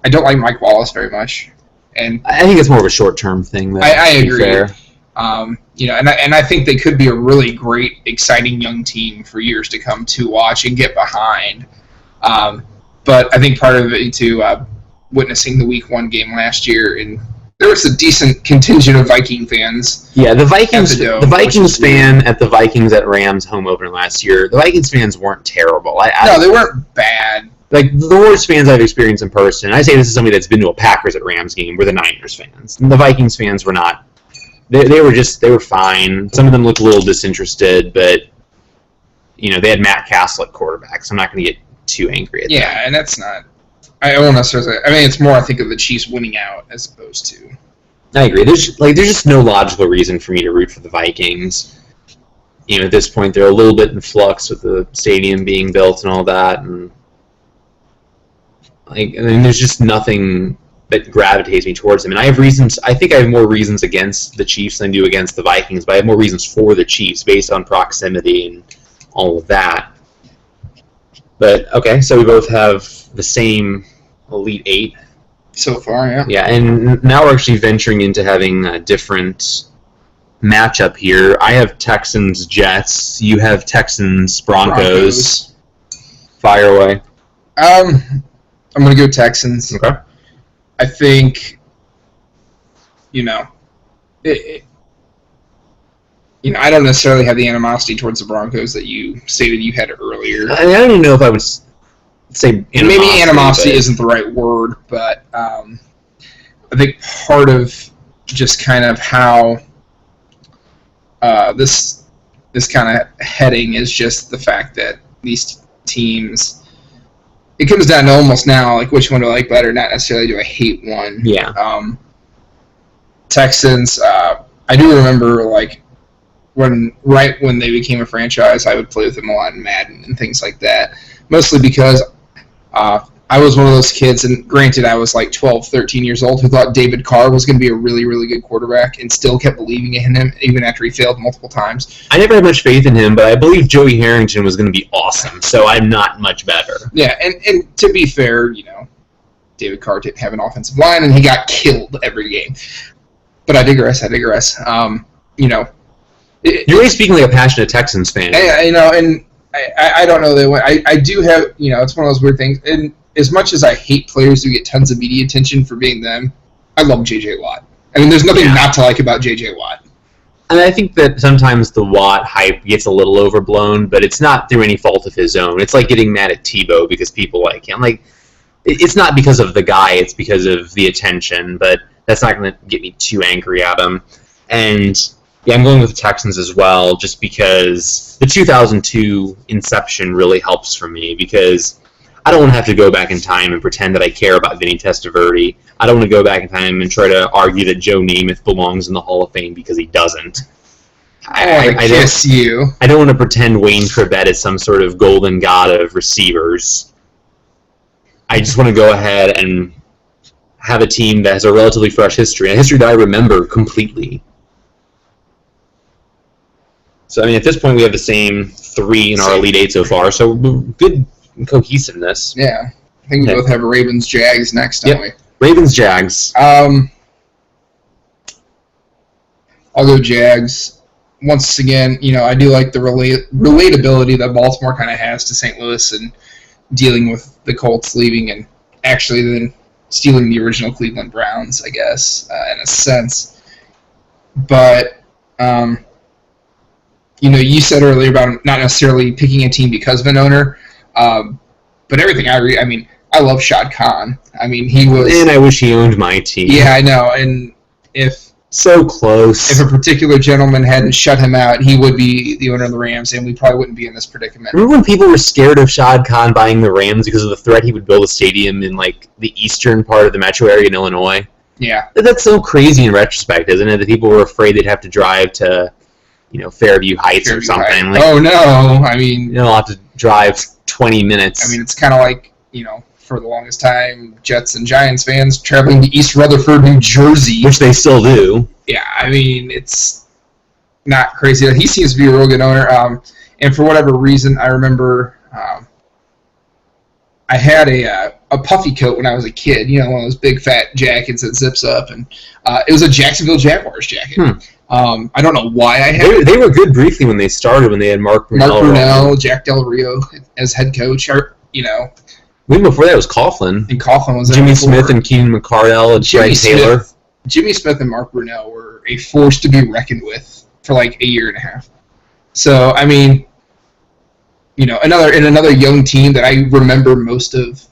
I don't like Mike Wallace very much. And I think it's more of a short-term thing. I agree. Fair. And I think they could be a really great, exciting young team for years to come to watch and get behind. But I think part of it too, witnessing the Week 1 game last year, and there was a decent contingent of Viking fans. Yeah, the Vikings fan at the Vikings at Rams home opener last year, the Vikings fans weren't terrible. No, they weren't bad. Like, the worst fans I've experienced in person, I say this is somebody that's been to a Packers at Rams game, were the Niners fans. And the Vikings fans were not. They were fine. Some of them looked a little disinterested, but, they had Matt Castle at quarterback, so I'm not going to get too angry at that. Yeah, and that's not... I won't necessarily... it's more, I think, of the Chiefs winning out as opposed to... I agree. There's just no logical reason for me to root for the Vikings. At this point, they're a little bit in flux with the stadium being built and all that, and there's just nothing that gravitates me towards them. And I have reasons. I think I have more reasons against the Chiefs than I do against the Vikings, but I have more reasons for the Chiefs based on proximity and all of that. But okay, so we both have the same Elite 8 so far. Yeah. Yeah, and now we're actually venturing into having a different matchup here. I have Texans Jets. You have Texans Broncos. Fire away. I'm gonna go Texans. Okay. I think, I don't necessarily have the animosity towards the Broncos that you stated you had earlier. I don't even know if I would say animosity. Maybe animosity isn't the right word, but I think part of just kind of how this kind of heading is just the fact that these teams... It comes down to almost now, like, which one do I like better, not necessarily do I hate one. Yeah. Texans, I do remember, like, right when they became a franchise, I would play with them a lot in Madden and things like that, mostly because I was one of those kids, and granted I was like 12, 13 years old, who thought David Carr was going to be a really, really good quarterback and still kept believing in him even after he failed multiple times. I never had much faith in him, but I believe Joey Harrington was going to be awesome, so I'm not much better. Yeah, and to be fair, David Carr didn't have an offensive line, and he got killed every game. But I digress. You're really speaking like a passionate Texans fan. And I don't know that I do have, it's one of those weird things. And as much as I hate players who get tons of media attention for being them, I love J.J. Watt. There's nothing not to like about J.J. Watt. And I think that sometimes the Watt hype gets a little overblown, but it's not through any fault of his own. It's like getting mad at Tebow because people like him. Like, it's not because of the guy, it's because of the attention, but that's not going to get me too angry at him. And... yeah, I'm going with the Texans as well, just because the 2002 inception really helps for me, because I don't want to have to go back in time and pretend that I care about Vinny Testaverde. I don't want to go back in time and try to argue that Joe Namath belongs in the Hall of Fame because he doesn't. I don't want to pretend Wayne Trevette is some sort of golden god of receivers. I just want to go ahead and have a team that has a relatively fresh history, a history that I remember completely. So, I mean, at this point, we have the same 3 in our Elite 8 so far, so good cohesiveness. Yeah. I think we both have Ravens-Jags next, don't we? Ravens-Jags. I'll go Jags. Once again, I do like the relatability that Baltimore kind of has to St. Louis and dealing with the Colts leaving and actually then stealing the original Cleveland Browns, I guess, in a sense. But, you said earlier about not necessarily picking a team because of an owner, but everything I read, I love Shad Khan. He was... And I wish he owned my team. Yeah, I know, and if... So close. If a particular gentleman hadn't shut him out, he would be the owner of the Rams, and we probably wouldn't be in this predicament. Remember when people were scared of Shad Khan buying the Rams because of the threat he would build a stadium in, the eastern part of the metro area in Illinois? Yeah. That's so crazy in retrospect, isn't it? That people were afraid they'd have to drive to, Fairview Heights or something. Oh, no. They'll have to drive 20 minutes. It's kind of like, for the longest time, Jets and Giants fans traveling to East Rutherford, New Jersey. Which they still do. Yeah, it's not crazy. He seems to be a real good owner. And for whatever reason, I remember I had a puffy coat when I was a kid, one of those big fat jackets that zips up. And it was a Jacksonville Jaguars jacket. I don't know why I had it. They were good briefly when they started, when they had Mark Brunell, Jack Del Rio as head coach, Even before that was Coughlin. And Coughlin was Jimmy Smith and Keenan McCardell and Greg Taylor. Jimmy Smith and Mark Brunell were a force to be reckoned with for a year and a half. So, another young team that I remember most of,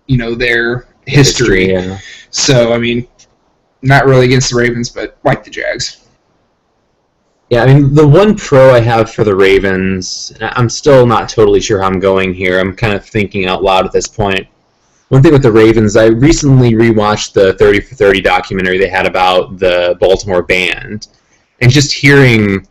their history. Yeah. So, not really against the Ravens, but like the Jags. Yeah, the one pro I have for the Ravens, and I'm still not totally sure how I'm going here. I'm kind of thinking out loud at this point. One thing with the Ravens, I recently rewatched the 30 for 30 documentary they had about the Baltimore band, and just hearing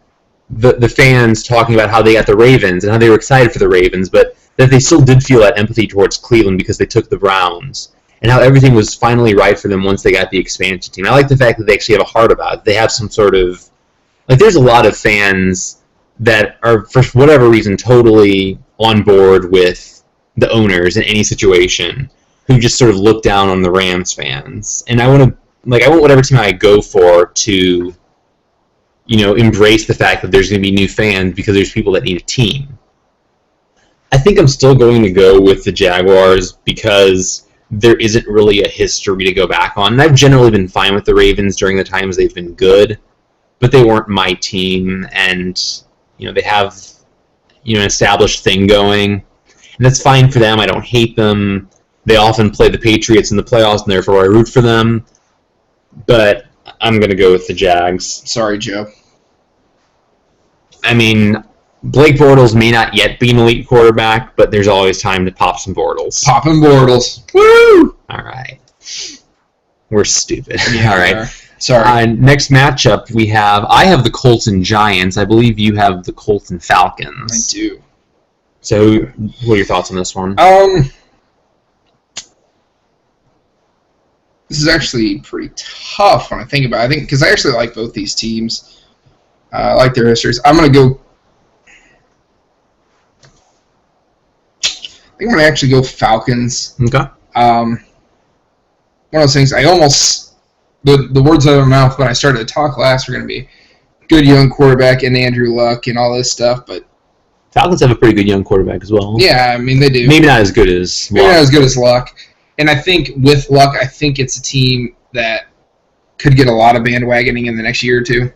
the fans talking about how they got the Ravens and how they were excited for the Ravens, but that they still did feel that empathy towards Cleveland because they took the Browns, and how everything was finally right for them once they got the expansion team. I like the fact that they actually have a heart about it. They have some sort of... there's a lot of fans that are, for whatever reason, totally on board with the owners in any situation, who just sort of look down on the Rams fans. And I want whatever team I go for to, embrace the fact that there's going to be new fans because there's people that need a team. I think I'm still going to go with the Jaguars because there isn't really a history to go back on. And I've generally been fine with the Ravens during the times they've been good, but they weren't my team, and they have an established thing going, and that's fine for them. I don't hate them. They often play the Patriots in the playoffs, and therefore I root for them. But I'm going to go with the Jags. Sorry, Joe. Blake Bortles may not yet be an elite quarterback, but there's always time to pop some Bortles. Popping Bortles. Woo! All right. We're stupid. Yeah, all right. Sorry. Next matchup, I have the Colts and Giants. I believe you have the Colts and Falcons. I do. So, what are your thoughts on this one? This is actually pretty tough when I think about it. Because I actually like both these teams. I like their histories. I'm going to go... I think I'm going to actually go Falcons. Okay. One of those things, I almost... The words out of my mouth when I started to talk last were going to be good young quarterback and Andrew Luck and all this stuff, but... Falcons have a pretty good young quarterback as well. Yeah, they do. Maybe not as good as Luck. Maybe not as good as Luck. And I think with Luck, I think it's a team that could get a lot of bandwagoning in the next year or two.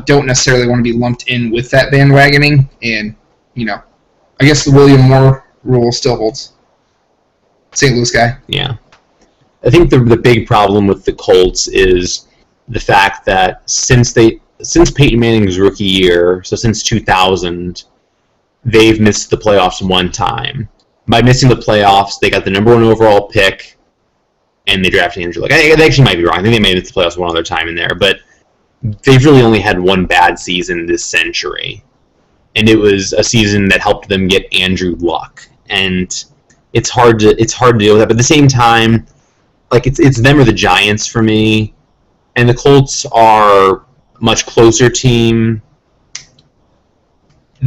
Don't necessarily want to be lumped in with that bandwagoning. And, I guess the William Moore rule still holds. St. Louis guy. Yeah. I think the big problem with the Colts is the fact that since Peyton Manning's rookie year, so since 2000, they've missed the playoffs one time. By missing the playoffs, they got the number 1 overall pick, and they drafted Andrew Luck. They actually might be wrong. I think they made it to the playoffs one other time in there, but they've really only had one bad season this century, and it was a season that helped them get Andrew Luck. And it's hard to deal with that, but at the same time, it's them or the Giants for me, and the Colts are a much closer team.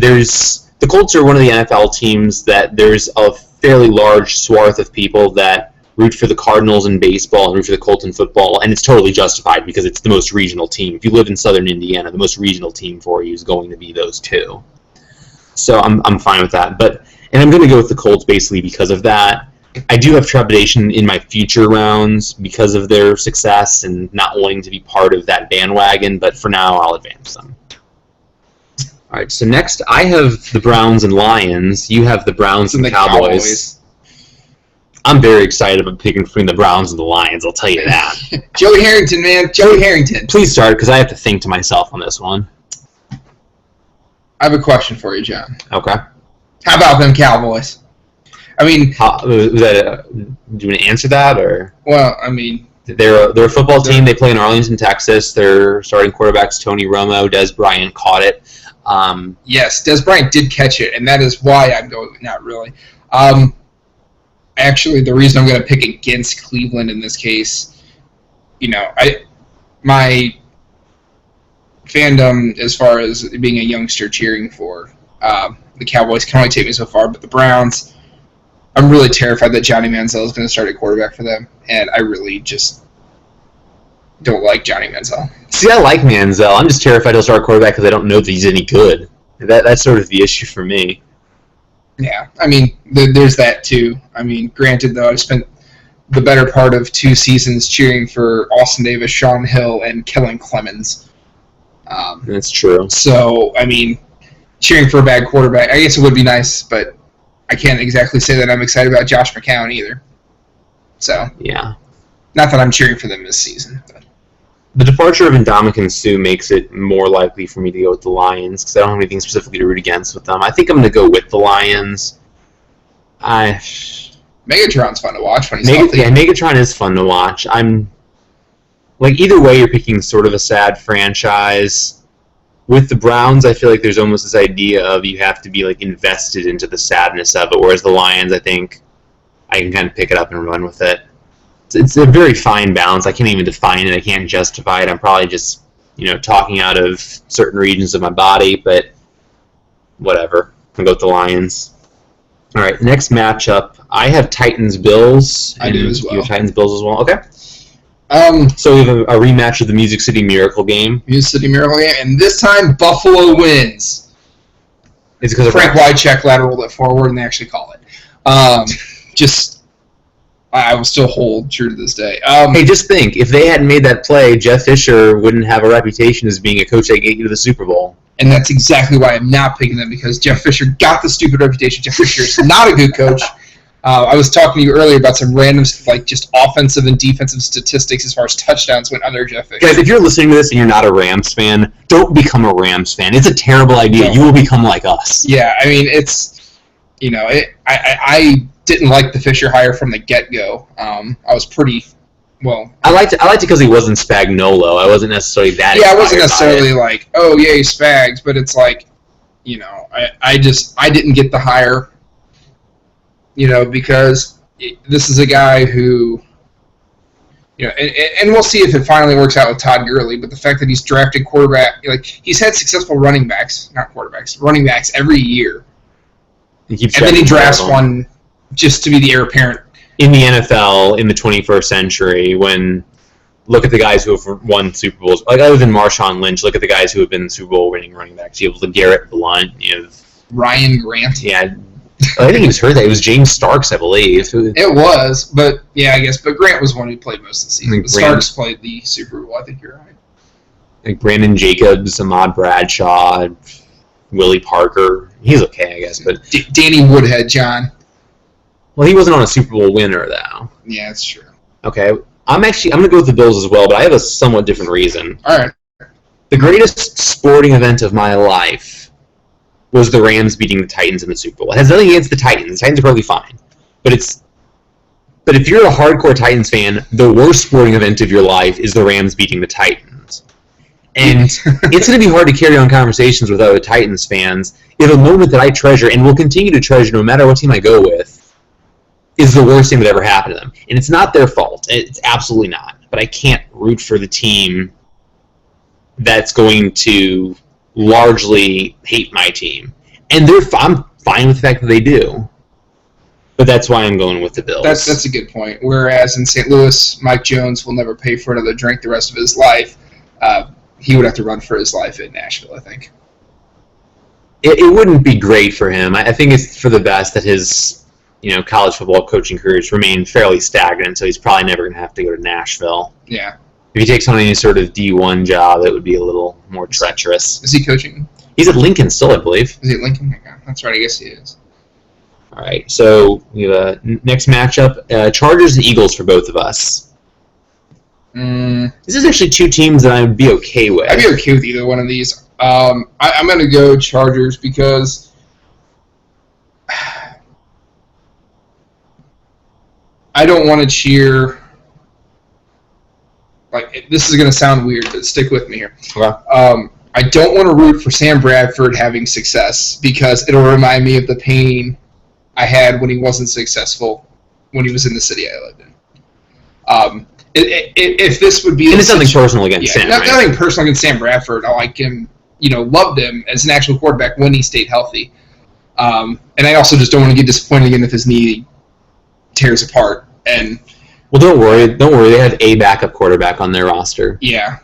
the Colts are one of the NFL teams that there's a fairly large swath of people that root for the Cardinals in baseball and root for the Colts in football, and it's totally justified because it's the most regional team. If you live in southern Indiana, the most regional team for you is going to be those two. So I'm fine with that. And I'm going to go with the Colts basically because of that. I do have trepidation in my future rounds because of their success and not wanting to be part of that bandwagon, but for now I'll advance them. All right, so next I have the Browns and Lions. You have the Browns and the Cowboys. I'm very excited about picking between the Browns and the Lions, I'll tell you that. Joey Harrington, man. Joey Harrington. Please start, because I have to think to myself on this one. I have a question for you, John. Okay. How about them Cowboys? I mean... do you want to answer that, or...? Well, I mean... They're a football team. They play in Arlington, Texas. Their starting quarterback's Tony Romo. Des Bryant caught it. Yes, Des Bryant did catch it, and that is why I'm going... Not really. Actually, the reason I'm going to pick against Cleveland in this case, my fandom as far as being a youngster cheering for the Cowboys can only take me so far, but the Browns, I'm really terrified that Johnny Manziel is going to start at quarterback for them, and I really just don't like Johnny Manziel. See, I like Manziel. I'm just terrified he'll start quarterback because I don't know that he's any good. That's sort of the issue for me. Yeah, I mean, there's that too. I mean, granted, though, I've spent the better part of 2 seasons cheering for Austin Davis, Sean Hill, and Kellen Clemens. That's true. So, I mean, cheering for a bad quarterback, I guess it would be nice, but I can't exactly say that I'm excited about Josh McCown either. So, yeah. Not that I'm cheering for them this season. But. The departure of Ndamukong Suh makes it more likely for me to go with the Lions because I don't have anything specifically to root against with them. I think I'm going to go with the Lions. Megatron's fun to watch when he's healthy. Yeah, Megatron is fun to watch. Either way, you're picking sort of a sad franchise. With the Browns, I feel like there's almost this idea of you have to be invested into the sadness of it, whereas the Lions, I think, I can kind of pick it up and run with it. It's a very fine balance. I can't even define it. I can't justify it. I'm probably just, talking out of certain regions of my body, but whatever. I'll go with the Lions. All right, next matchup. I have Titans-Bills. I do as well. You have Titans-Bills as well? Okay. So we have a rematch of the Music City Miracle game. Music City Miracle game, and this time Buffalo wins. It's because Frank Wycheck lateraled it forward, and they actually call it. I will still hold true to this day. Hey, just think, if they hadn't made that play, Jeff Fisher wouldn't have a reputation as being a coach that get you to the Super Bowl. And that's exactly why I'm not picking them, because Jeff Fisher got the stupid reputation. Jeff Fisher is not a good coach. I was talking to you earlier about some random, just offensive and defensive statistics as far as touchdowns went under Jeff Fisher. Guys, if you're listening to this and you're not a Rams fan, don't become a Rams fan. It's a terrible idea. No. You will become like us. Yeah, I mean, it's, I didn't like the Fisher hire from the get-go. I was pretty, well... I liked it because he wasn't Spagnuolo. I wasn't necessarily that Yeah, I wasn't necessarily like, oh, yay, Spags, but it's like, I didn't get the hire, because this is a guy who, and we'll see if it finally works out with Todd Gurley, but the fact that he's drafted quarterback, he's had successful running backs every year. And then he drafts one just to be the heir apparent. In the NFL, in the 21st century, look at the guys who have won Super Bowls. Other than Marshawn Lynch, look at the guys who have been Super Bowl winning running backs. You have LeGarrette Blount. You have Ryan Grant. Yeah, I think he was hurt. It was James Starks, I believe. It was, but yeah, I guess. But Grant was one who played most of the season. Starks played the Super Bowl. I think you're right. Like Brandon Jacobs, Ahmad Bradshaw, Willie Parker. He's okay, I guess. But Danny Woodhead, John. Well, he wasn't on a Super Bowl winner, though. Yeah, that's true. Okay, I'm going to go with the Bills as well, but I have a somewhat different reason. All right. The greatest sporting event of my life was the Rams beating the Titans in the Super Bowl. It has nothing against the Titans. The Titans are probably fine. But if you're a hardcore Titans fan, the worst sporting event of your life is the Rams beating the Titans. And it's going to be hard to carry on conversations with other Titans fans if a moment that I treasure and will continue to treasure no matter what team I go with is the worst thing that ever happened to them. And it's not their fault. It's absolutely not. But I can't root for the team that's going to largely hate my team. And I'm fine with the fact that they do. But that's why I'm going with the Bills. That's a good point. Whereas in St. Louis, Mike Jones will never pay for another drink the rest of his life. He would have to run for his life in Nashville, I think. It wouldn't be great for him. I think it's for the best that his college football coaching careers remain fairly stagnant, so he's probably never going to have to go to Nashville. Yeah. If he takes on any sort of D1 job, it would be a little more treacherous. Is he coaching? He's at Lincoln still, I believe. Is he at Lincoln? Okay. That's right, I guess he is. All right, so we have a next matchup, Chargers and Eagles for both of us. This is actually two teams that I would be okay with. I'd be okay with either one of these. I'm going to go Chargers because I don't want to cheer. This is going to sound weird, but stick with me here. Okay. I don't want to root for Sam Bradford having success because it'll remind me of the pain I had when he wasn't successful when he was in the city I lived in. If this would be... And it's nothing personal against Sam, right? Nothing personal against Sam Bradford. I like him, loved him as an actual quarterback when he stayed healthy. And I also just don't want to get disappointed again if his knee tears apart. And well, don't worry. They have a backup quarterback on their roster. Yeah.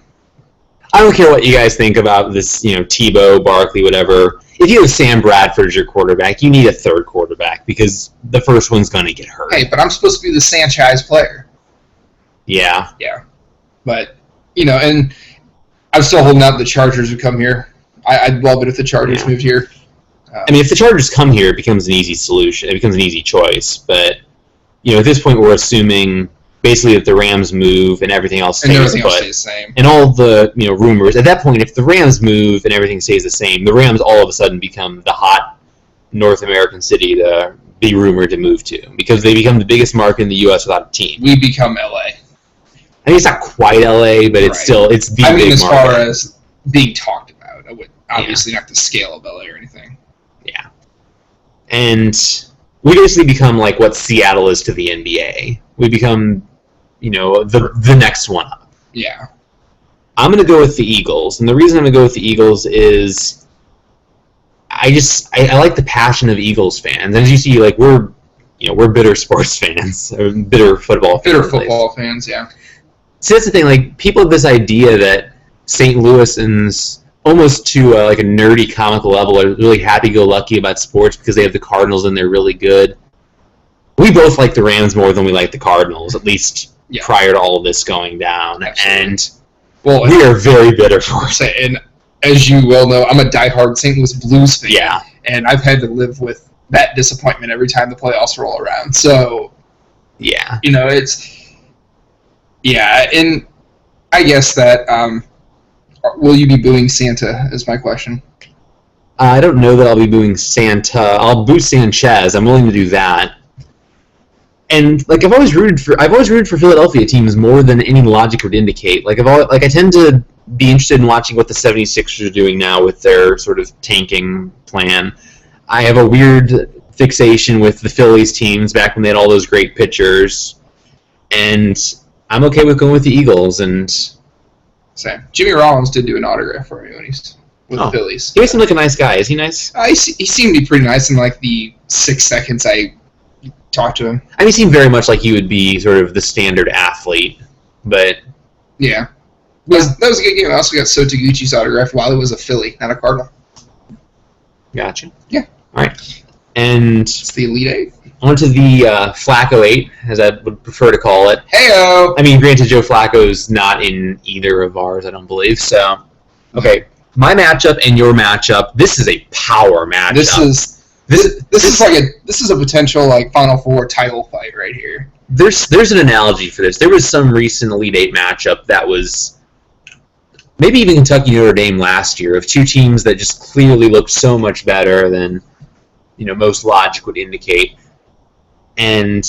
I don't care what you guys think about this, Tebow, Barkley, whatever. If you have Sam Bradford as your quarterback, you need a third quarterback because the first one's going to get hurt. Hey, but I'm supposed to be the franchise player. Yeah. Yeah. But, and I'm still holding out the Chargers would come here. I'd love it if the Chargers moved here. If the Chargers come here, it becomes an easy solution. It becomes an easy choice. But, at this point, we're assuming basically that the Rams move and everything else stays, the same. And all the rumors at that point, if the Rams move and everything stays the same, the Rams all of a sudden become the hot North American city to be rumored to move to because they become the biggest market in the U.S. without a team. We become LA. I think it's not quite LA, but it's still it's the big market. As far as being talked about, I would obviously not the scale of LA or anything. Yeah, and we basically become like what Seattle is to the NBA. We become the next one up. Yeah. I'm going to go with the Eagles, and the reason I'm going to go with the Eagles is I like the passion of Eagles fans. And as you see, we're bitter sports fans, or bitter football fans. Bitter football fans, yeah. See, that's the thing. People have this idea that St. Louisans, almost to a nerdy comical level, are really happy-go-lucky about sports because they have the Cardinals and they're really good. We both like the Rams more than we like the Cardinals, at least prior to all of this going down. Absolutely. And we are very bitter for it. And as you well know, I'm a diehard St. Louis Blues fan. Yeah. And I've had to live with that disappointment every time the playoffs roll around. So, yeah. It's... Yeah, and I guess that... will you be booing Santa, is my question. I don't know that I'll be booing Santa. I'll boo Sanchez. I'm willing to do that. And I've always rooted for Philadelphia teams more than any logic would indicate. I tend to be interested in watching what the 76ers are doing now with their sort of tanking plan. I have a weird fixation with the Phillies teams back when they had all those great pitchers, and I'm okay with going with the Eagles. And same. Jimmy Rollins did do an autograph for me when he's with the Phillies. He seemed like a nice guy. Is he nice? He seemed to be pretty nice in the 6 seconds I talked to him. He seemed very much like he would be sort of the standard athlete, but yeah, that was a good game. I also got Sotaguchi's autograph while he was a Philly, not a Cardinal. Gotcha. Yeah. All right, and it's the Elite Eight. On to the Flacco 8, as I would prefer to call it. Heyo! Granted, Joe Flacco's not in either of ours, I don't believe. So, okay, my matchup and your matchup. This is a power matchup. This is a potential Final Four title fight right here. There's an analogy for this. There was some recent Elite Eight matchup that was maybe even Kentucky Notre Dame last year of two teams that just clearly looked so much better than most logic would indicate. And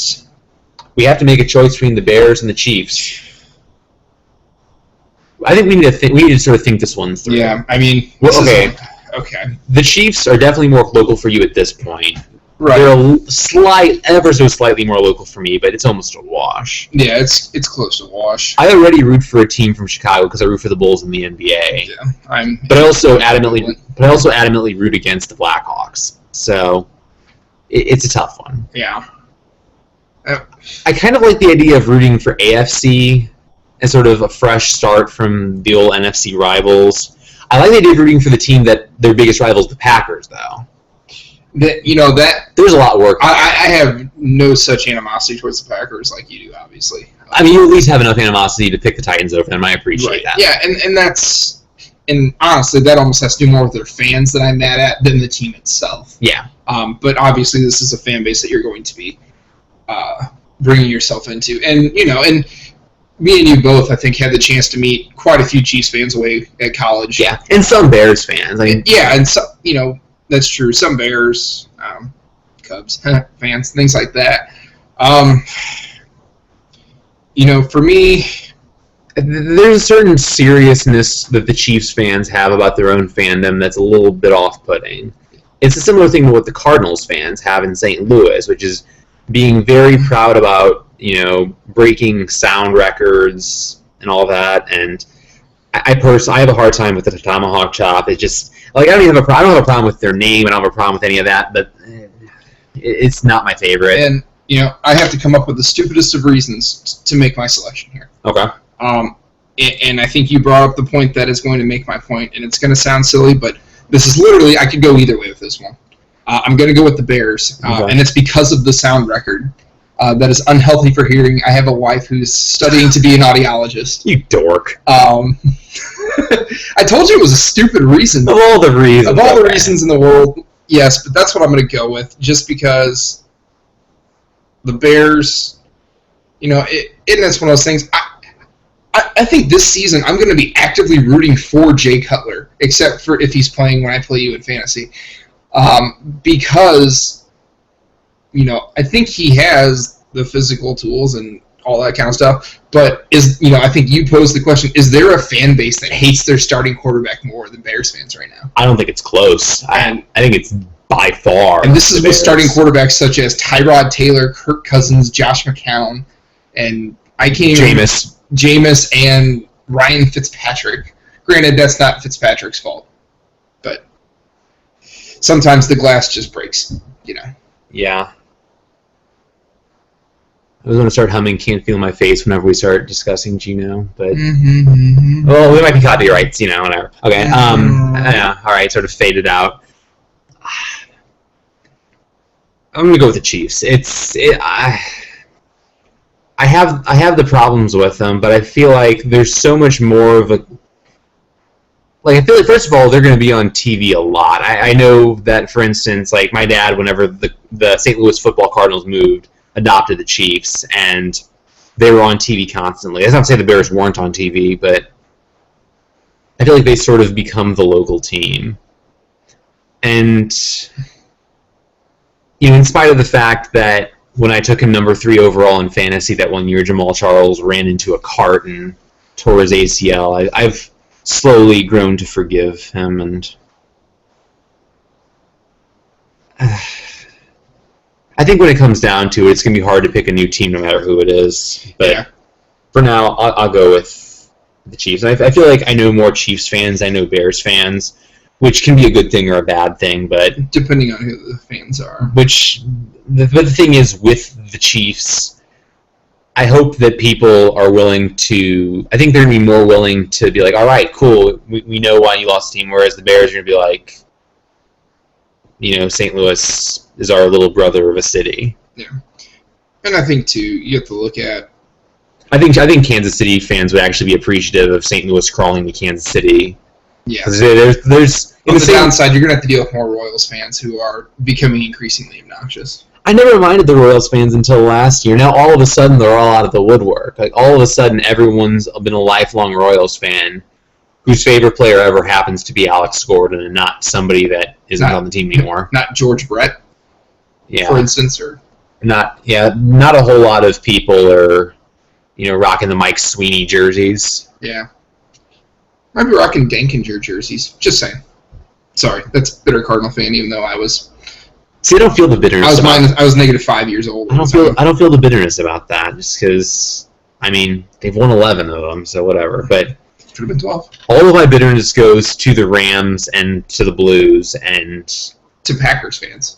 we have to make a choice between the Bears and the Chiefs. I think we need to sort of think this one through. Yeah, okay. The Chiefs are definitely more local for you at this point. Right. They're ever so slightly more local for me, but it's almost a wash. Yeah, it's close to a wash. I already root for a team from Chicago because I root for the Bulls in the NBA. Yeah, but I also adamantly root against the Blackhawks. Sox. So it's a tough one. Yeah. I kind of like the idea of rooting for AFC as sort of a fresh start from the old NFC rivals. I like the idea of rooting for the team that their biggest rival is the Packers, though. There's a lot of work. I have no such animosity towards the Packers like you do, obviously. I mean, you at least have enough animosity to pick the Titans over them. I appreciate that. Yeah, and honestly, that almost has to do more with their fans that I'm mad at than the team itself. Yeah. But obviously, this is a fan base that you're going to be bringing yourself into, and me and you both, I think, had the chance to meet quite a few Chiefs fans away at college. Yeah, and some Bears fans. And so that's true. Some Bears, Cubs fans, things like that. For me, there's a certain seriousness that the Chiefs fans have about their own fandom that's a little bit off-putting. It's a similar thing to what the Cardinals fans have in St. Louis, which is being very proud about, breaking sound records and all that. And I have a hard time with the tomahawk chop. It just I don't have a problem with their name. I don't have a problem with any of that, but it's not my favorite. And I have to come up with the stupidest of reasons to make my selection here. Okay. And I think you brought up the point that is going to make my point, and it's going to sound silly, but this is literally, I could go either way with this one. I'm going to go with the Bears, and it's because of the sound record. That is unhealthy for hearing. I have a wife who's studying to be an audiologist. You dork. I told you it was a stupid reason. Of all the reasons. Of all the reasons in the world, yes, but that's what I'm going to go with, just because the Bears, and that's one of those things. I think this season I'm going to be actively rooting for Jay Cutler, except for if he's playing when I play you in fantasy, because I think he has the physical tools and all that kind of stuff. But I think you posed the question: is there a fan base that hates their starting quarterback more than Bears fans right now? I don't think it's close. I think it's by far. And this is with starting quarterbacks such as Tyrod Taylor, Kirk Cousins, Josh McCown, and Jameis and Ryan Fitzpatrick. Granted, that's not Fitzpatrick's fault, but sometimes the glass just breaks. Yeah. I was going to start humming "Can't Feel My Face" whenever we start discussing Geno, but well, we might be copyrights, whatever. Okay, yeah, all right, sort of faded out. I'm going to go with the Chiefs. I have the problems with them, but I feel like there's so much more of a. I feel like, first of all, they're going to be on TV a lot. I know that, for instance, my dad, whenever the St. Louis football Cardinals moved, adopted the Chiefs, and they were on TV constantly. That's not to say the Bears weren't on TV, but I feel like they sort of become the local team. And, in spite of the fact that when I took him number 3 overall in fantasy that one year, Jamal Charles ran into a cart and tore his ACL, I've slowly grown to forgive him, and I think when it comes down to it, it's going to be hard to pick a new team no matter who it is. But for now, I'll go with the Chiefs. And I feel like I know more Chiefs fans than I know Bears fans, which can be a good thing or a bad thing. But depending on who the fans are. But the thing is, with the Chiefs, I hope that people are willing to... I think they're going to be more willing to be like, all right, cool, we know why you lost the team, whereas the Bears are going to be like, St. Louis is our little brother of a city. Yeah. And I think, too, you have to look at... I think Kansas City fans would actually be appreciative of St. Louis crawling to Kansas City. Yeah. There's on the downside, you're going to have to deal with more Royals fans who are becoming increasingly obnoxious. I never minded the Royals fans until last year. Now, all of a sudden, they're all out of the woodwork. All of a sudden, everyone's been a lifelong Royals fan whose favorite player ever happens to be Alex Gordon and not somebody that isn't on the team anymore. Not George Brett, for instance, or not a whole lot of people are, rocking the Mike Sweeney jerseys. Yeah, might be rocking Dankinger jerseys. Just saying. Sorry, that's bitter Cardinal fan. Even though I was. See, I don't feel the bitterness. I was negative 5 years old. I don't feel the bitterness about that, just because. They've won 11 of them, so whatever. But. Should have been 12. All of my bitterness goes to the Rams and to the Blues, and to Packers fans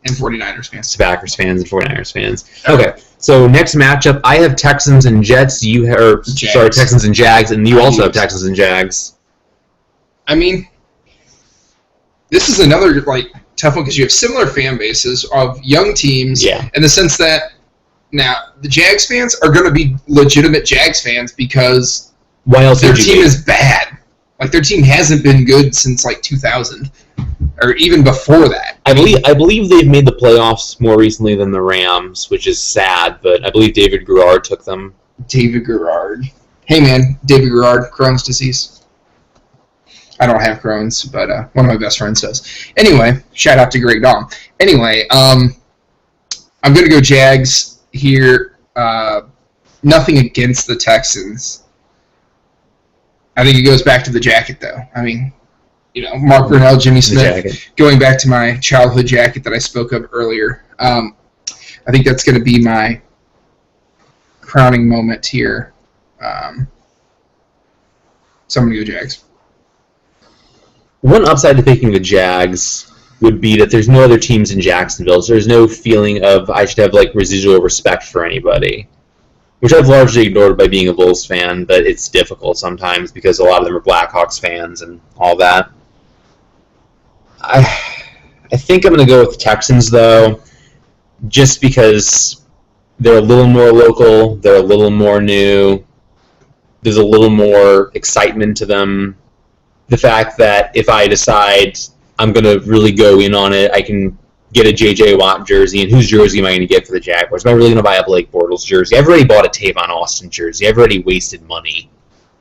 and 49ers fans. To Packers fans and 49ers fans. Okay, so next matchup, I have Texans and Jets. Texans and Jags, and you also have Texans and Jags. I mean, this is another tough one because you have similar fan bases of young teams in the sense that now the Jags fans are going to be legitimate Jags fans because their team is bad. Like, their team hasn't been good since 2000 or even before that. I believe they've made the playoffs more recently than the Rams, which is sad, but I believe David Garrard took them. David Garrard. Hey man, David Garrard, Crohn's disease. I don't have Crohn's, but one of my best friends does. Anyway, shout out to Greg Dahm. Anyway, I'm going to go Jags here. Nothing against the Texans. I think it goes back to the jacket, though. I mean, Mark Brunell, Jimmy Smith, going back to my childhood jacket that I spoke of earlier. I think that's going to be my crowning moment here. So I'm going to go Jags. One upside to picking the Jags would be that there's no other teams in Jacksonville, so there's no feeling of I should have residual respect for anybody, which I've largely ignored by being a Bulls fan, but it's difficult sometimes because a lot of them are Blackhawks fans and all that. I think I'm going to go with the Texans, though, just because they're a little more local, they're a little more new, there's a little more excitement to them. The fact that if I decide I'm going to really go in on it, I can get a J.J. Watt jersey, and whose jersey am I going to get for the Jaguars? Am I really going to buy a Blake Bortles jersey? I've already bought a Tavon Austin jersey. I've already wasted money.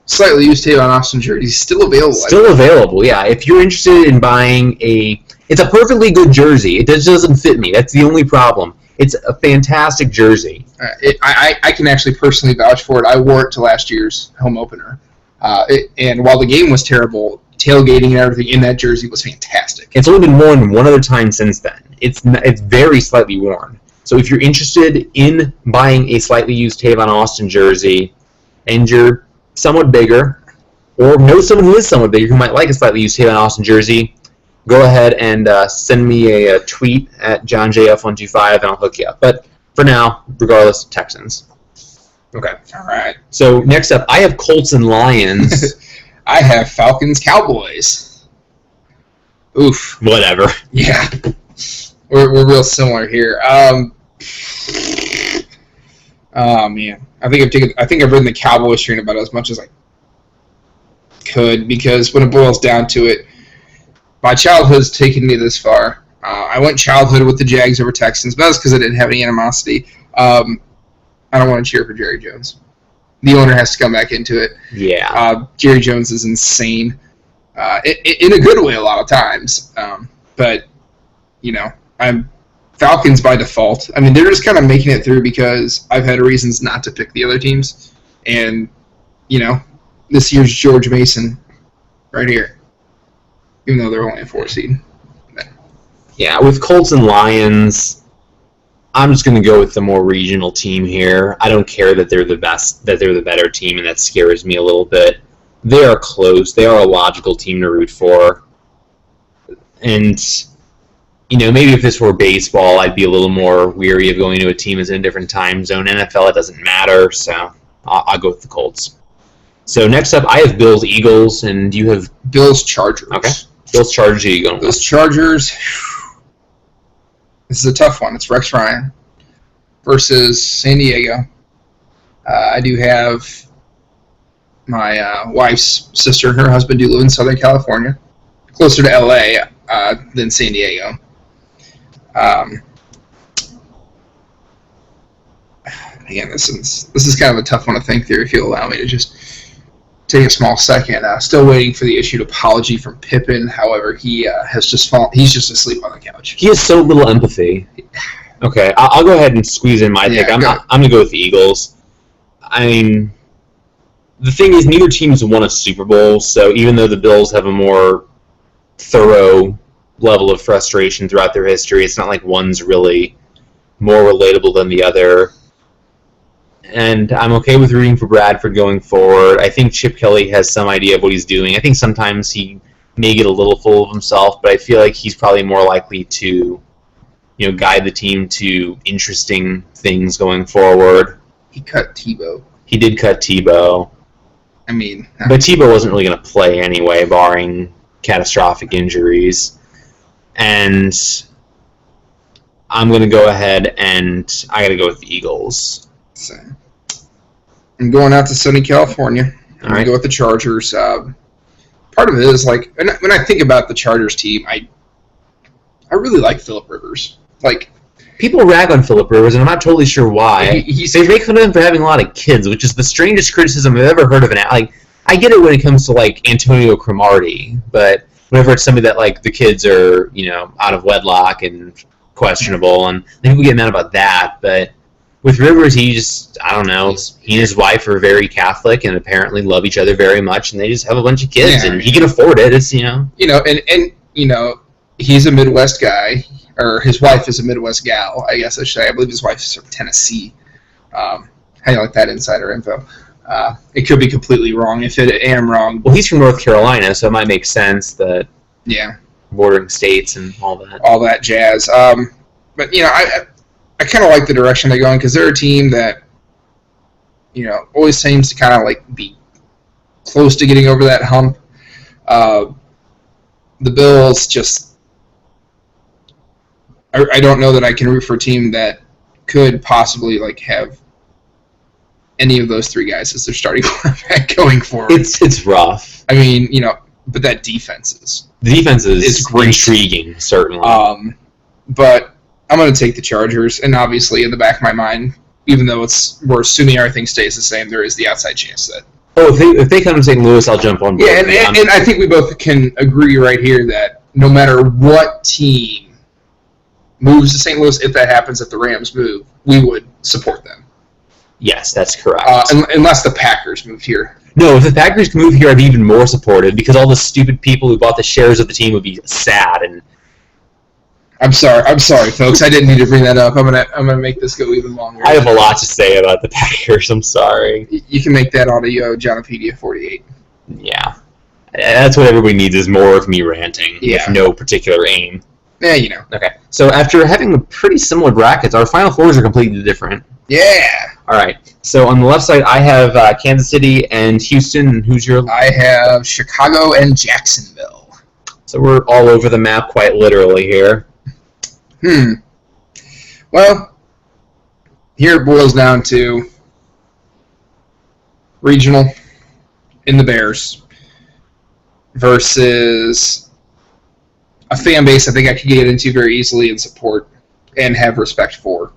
Slightly used Tavon Austin jersey. Still available. Still available, yeah. If you're interested in buying it's a perfectly good jersey. It just doesn't fit me. That's the only problem. It's a fantastic jersey. I can actually personally vouch for it. I wore it to last year's home opener. And while the game was terrible, tailgating and everything in that jersey was fantastic. It's only been worn one other time since then. It's very slightly worn. So if you're interested in buying a slightly used Tavon Austin jersey and you're somewhat bigger, or know someone who is somewhat bigger who might like a slightly used Tavon Austin jersey, go ahead and send me a tweet at JohnJF125 and I'll hook you up. But for now, regardless, Texans. Okay. All right. So next up, I have Colts and Lions. I have Falcons Cowboys. Oof. Whatever. Yeah. We're real similar here. Oh man. I think I've ridden the Cowboys train about as much as I could, because when it boils down to it, my childhood's taken me this far. I went childhood with the Jags over Texans, but that's because I didn't have any animosity. I don't want to cheer for Jerry Jones. The owner has to come back into it. Yeah. Jerry Jones is insane, in a good way a lot of times. But, I'm Falcons by default. I mean, they're just kind of making it through because I've had reasons not to pick the other teams. And, this year's George Mason right here, even though they're only a 4 seed. Yeah, with Colts and Lions, I'm just going to go with the more regional team here. I don't care that they're the best, that they're the better team, and that scares me a little bit. They are close. They are a logical team to root for. And, maybe if this were baseball, I'd be a little more weary of going to a team that's in a different time zone. NFL, it doesn't matter, so I'll go with the Colts. So next up, I have Bills Eagles, and you have Bills Chargers. Okay. Bills Chargers, who are you going with? Bills Chargers. This is a tough one. It's Rex Ryan versus San Diego. I do have my wife's sister and her husband do live in Southern California, closer to LA than San Diego. Again, this is kind of a tough one to think through. If you'll allow me to just take a small second. Still waiting for the issued apology from Pippen. However, he has just fallen. He's just asleep on the couch. He has so little empathy. Okay, I'll go ahead and squeeze in my pick. I'm going to go with the Eagles. I mean, the thing is, neither team has won a Super Bowl, so even though the Bills have a more thorough level of frustration throughout their history, it's not like one's really more relatable than the other. And I'm okay with rooting for Bradford going forward. I think Chip Kelly has some idea of what he's doing. I think sometimes he may get a little full of himself, but I feel like he's probably more likely to, guide the team to interesting things going forward. He cut Tebow. He did cut Tebow. I mean... But Tebow wasn't really going to play anyway, barring catastrophic injuries. And I'm going to go ahead and I got to go with the Eagles. So, I'm going out to sunny California. I'm going to go with the Chargers. Part of it is, like, when I think about the Chargers team, I really like Phillip Rivers. Like, people rag on Phillip Rivers, and I'm not totally sure why. They make fun of him for having a lot of kids, which is the strangest criticism I've ever heard of an. Like, I get it when it comes to like Antonio Cromartie, but whenever it's somebody that like the kids are out of wedlock and questionable, and people get mad about that. But with Rivers, I don't know. He and his wife are very Catholic and apparently love each other very much, and they just have a bunch of kids, and he can afford it. It's and he's a Midwest guy. Or his wife is a Midwest gal, I guess I should say. I believe his wife is from Tennessee. How do you like that insider info? It could be completely wrong. If I am wrong... Well, he's from North Carolina, so it might make sense that... Yeah. Bordering states and all that. All that jazz. But, I kind of like the direction they're going because they're a team that, always seems to kind of like be close to getting over that hump. The Bills just... I don't know that I can root for a team that could possibly like have any of those three guys as their starting quarterback going forward. It's rough. I mean, but that defense is... The defense is intriguing, certainly. But I'm going to take the Chargers, and obviously in the back of my mind, even though we're assuming everything stays the same, there is the outside chance that... Oh, if they come to St. Louis, I'll jump on board. Yeah, and I think we both can agree right here that no matter what team moves to St. Louis, if that happens, if the Rams move, we would support them. Yes, that's correct. Unless the Packers moved here. No, if the Packers move here, I'd be even more supportive because all the stupid people who bought the shares of the team would be sad. And I'm sorry, folks. I didn't need to bring that up. I'm gonna make this go even longer. I have a lot to say about the Packers. I'm sorry. You can make that audio Johnapedia 48. Yeah, that's what everybody needs is more of me ranting with no particular aim. Yeah, Okay, so after having pretty similar brackets, our final fours are completely different. Yeah. All right. So on the left side, I have Kansas City and Houston. Who's your? I have Chicago and Jacksonville. So we're all over the map, quite literally here. Well, here it boils down to regional in the Bears versus a fan base I think I could get into very easily and support and have respect for.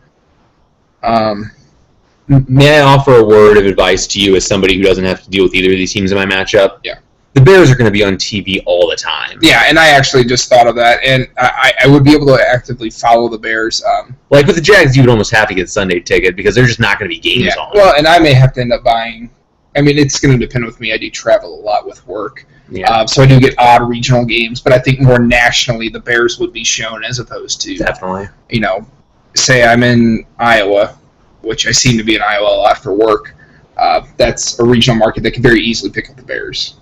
May I offer a word of advice to you as somebody who doesn't have to deal with either of these teams in my matchup? Yeah. The Bears are going to be on TV all the time. Yeah, and I actually just thought of that, and I would be able to actively follow the Bears. Like with the Jags, you would almost have to get a Sunday ticket because there's just not going to be games on. Well, and I may have to end up buying... I mean, it's going to depend with me. I do travel a lot with work. Yeah. So I do get odd regional games, but I think more nationally the Bears would be shown as opposed to... Definitely. Say I'm in Iowa, which I seem to be in Iowa a lot for work. That's a regional market that can very easily pick up the Bears.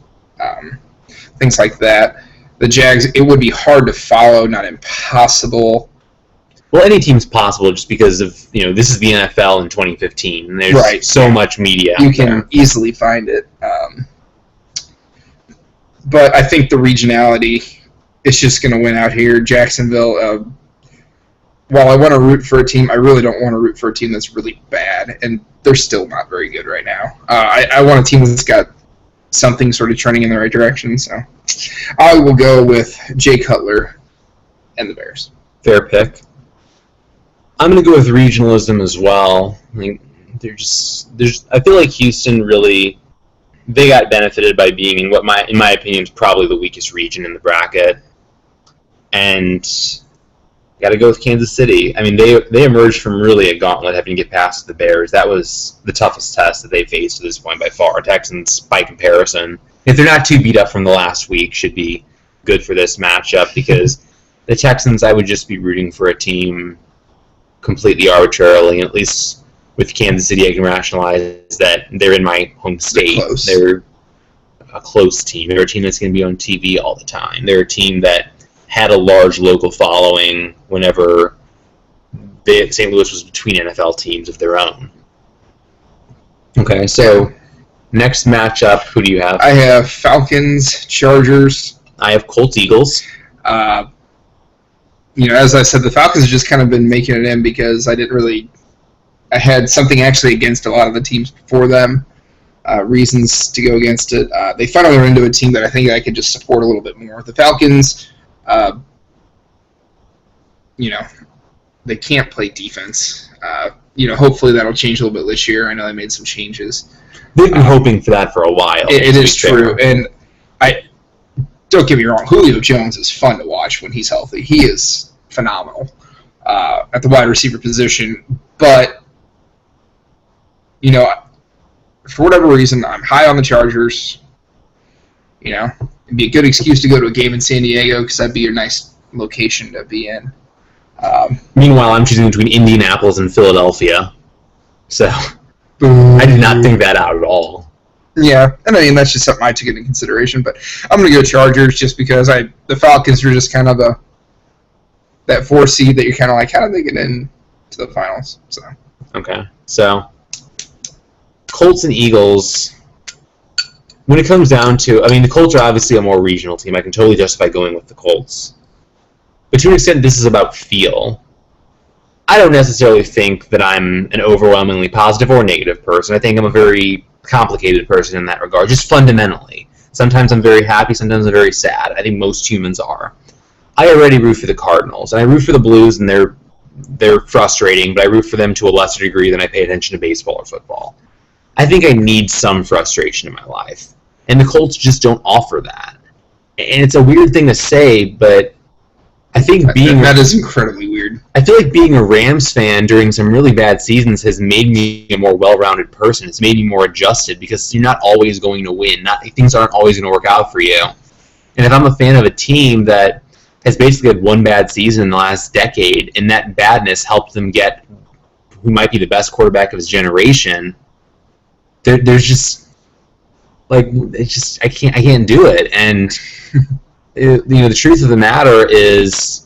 Things like that. The Jags, it would be hard to follow, not impossible. Well, any team's possible just because of, this is the NFL in 2015. And there's so much media out You can easily find it. But I think the regionality is just going to win out here. Jacksonville, while I want to root for a team, I really don't want to root for a team that's really bad, and they're still not very good right now. I want a team that's got something sort of trending in the right direction, so I will go with Jay Cutler and the Bears. Fair pick. I'm going to go with regionalism as well. I mean, I feel like Houston really, they got benefited by being in in my opinion, is probably the weakest region in the bracket. And got to go with Kansas City. I mean, they emerged from really a gauntlet having to get past the Bears. That was the toughest test that they faced to this point by far. Texans, by comparison, if they're not too beat up from the last week, should be good for this matchup because the Texans, I would just be rooting for a team completely arbitrarily. At least with Kansas City, I can rationalize that they're in my home state. They're close. They're a close team. They're a team that's going to be on TV all the time. They're a team that had a large local following whenever St. Louis was between NFL teams of their own. Okay, so next matchup, who do you have? I have Falcons, Chargers. I have Colts, Eagles. As I said, the Falcons have just kind of been making it in because I had something actually against a lot of the teams before them, reasons to go against it. They finally ran into a team that I think I could just support a little bit more. The Falcons, they can't play defense. Hopefully that'll change a little bit this year. I know they made some changes. They've been hoping for that for a while. It is true, and don't get me wrong. Julio Jones is fun to watch when he's healthy. He is phenomenal at the wide receiver position. But for whatever reason, I'm high on the Chargers. It'd be a good excuse to go to a game in San Diego because that'd be a nice location to be in. Meanwhile, I'm choosing between Indianapolis and Philadelphia. So I did not think that out at all. Yeah, and I mean, that's just something I took into consideration. But I'm going to go Chargers just because the Falcons are just kind of that 4 seed that you're kind of like, how did they get into the finals? So okay, so Colts and Eagles. When it comes down to, the Colts are obviously a more regional team. I can totally justify going with the Colts. But to an extent, this is about feel. I don't necessarily think that I'm an overwhelmingly positive or negative person. I think I'm a very complicated person in that regard, just fundamentally. Sometimes I'm very happy, sometimes I'm very sad. I think most humans are. I already root for the Cardinals, and I root for the Blues, and they're frustrating, but I root for them to a lesser degree than I pay attention to baseball or football. I think I need some frustration in my life, and the Colts just don't offer that. And it's a weird thing to say, but I think that is incredibly weird. I feel like being a Rams fan during some really bad seasons has made me a more well-rounded person. It's made me more adjusted because you're not always going to win. Things aren't always going to work out for you. And if I'm a fan of a team that has basically had one bad season in the last decade, and that badness helped them get who might be the best quarterback of his generation, there's just I can't do it. And the truth of the matter is,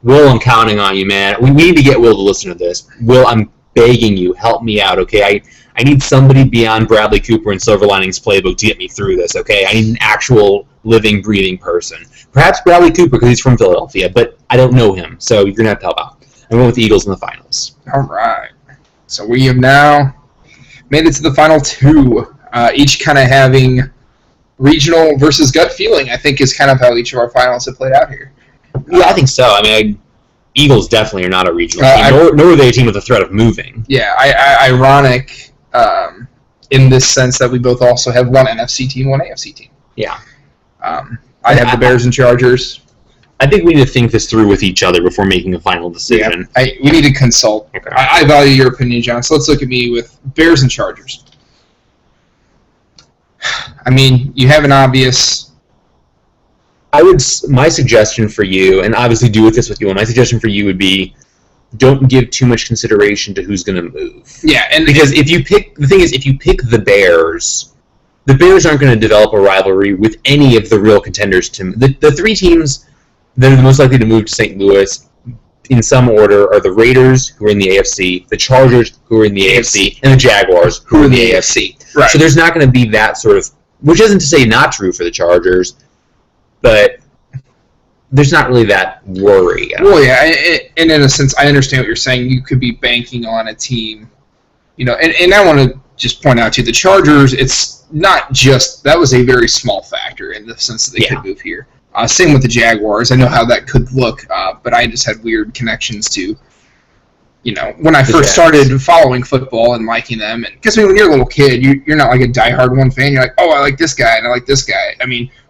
Will, I'm counting on you, man. We need to get Will to listen to this. Will, I'm begging you, help me out, okay? I need somebody beyond Bradley Cooper and Silver Linings Playbook to get me through this, okay? I need an actual living, breathing person. Perhaps Bradley Cooper because he's from Philadelphia, but I don't know him, so you're going to have to help out. I'm going with the Eagles in the finals. All right. So we have now made it to the final 2, each kind of having regional versus gut feeling, I think, is kind of how each of our finals have played out here. Yeah, I think so. Eagles definitely are not a regional team, nor are they a team with the threat of moving. Yeah, ironic in this sense that we both also have one NFC team, one AFC team. Yeah. I have the Bears and Chargers. I think we need to think this through with each other before making a final decision. Yeah, we need to consult. Okay. I value your opinion, John, so let's look at me with Bears and Chargers. You have an obvious... My suggestion for you, and obviously do with this with you, my suggestion for you would be don't give too much consideration to who's going to move. Yeah, and because if you pick the Bears aren't going to develop a rivalry with any of the real contenders. The 3 teams that are the most likely to move to St. Louis, in some order, are the Raiders, who are in the AFC, the Chargers, who are in the AFC, and the Jaguars, who are in the AFC. Right. So there's not going to be that sort of, which isn't to say not true for the Chargers, but there's not really that worry. Well, yeah, and in a sense, I understand what you're saying. You could be banking on a team, and I want to just point out to the Chargers, it's not just, that was a very small factor in the sense that they could move here. Same with the Jaguars. I know how that could look, but I just had weird connections to, when I first started following football and liking them. Because when you're a little kid, you're not like a diehard one fan. You're like, oh, I like this guy and I like this guy.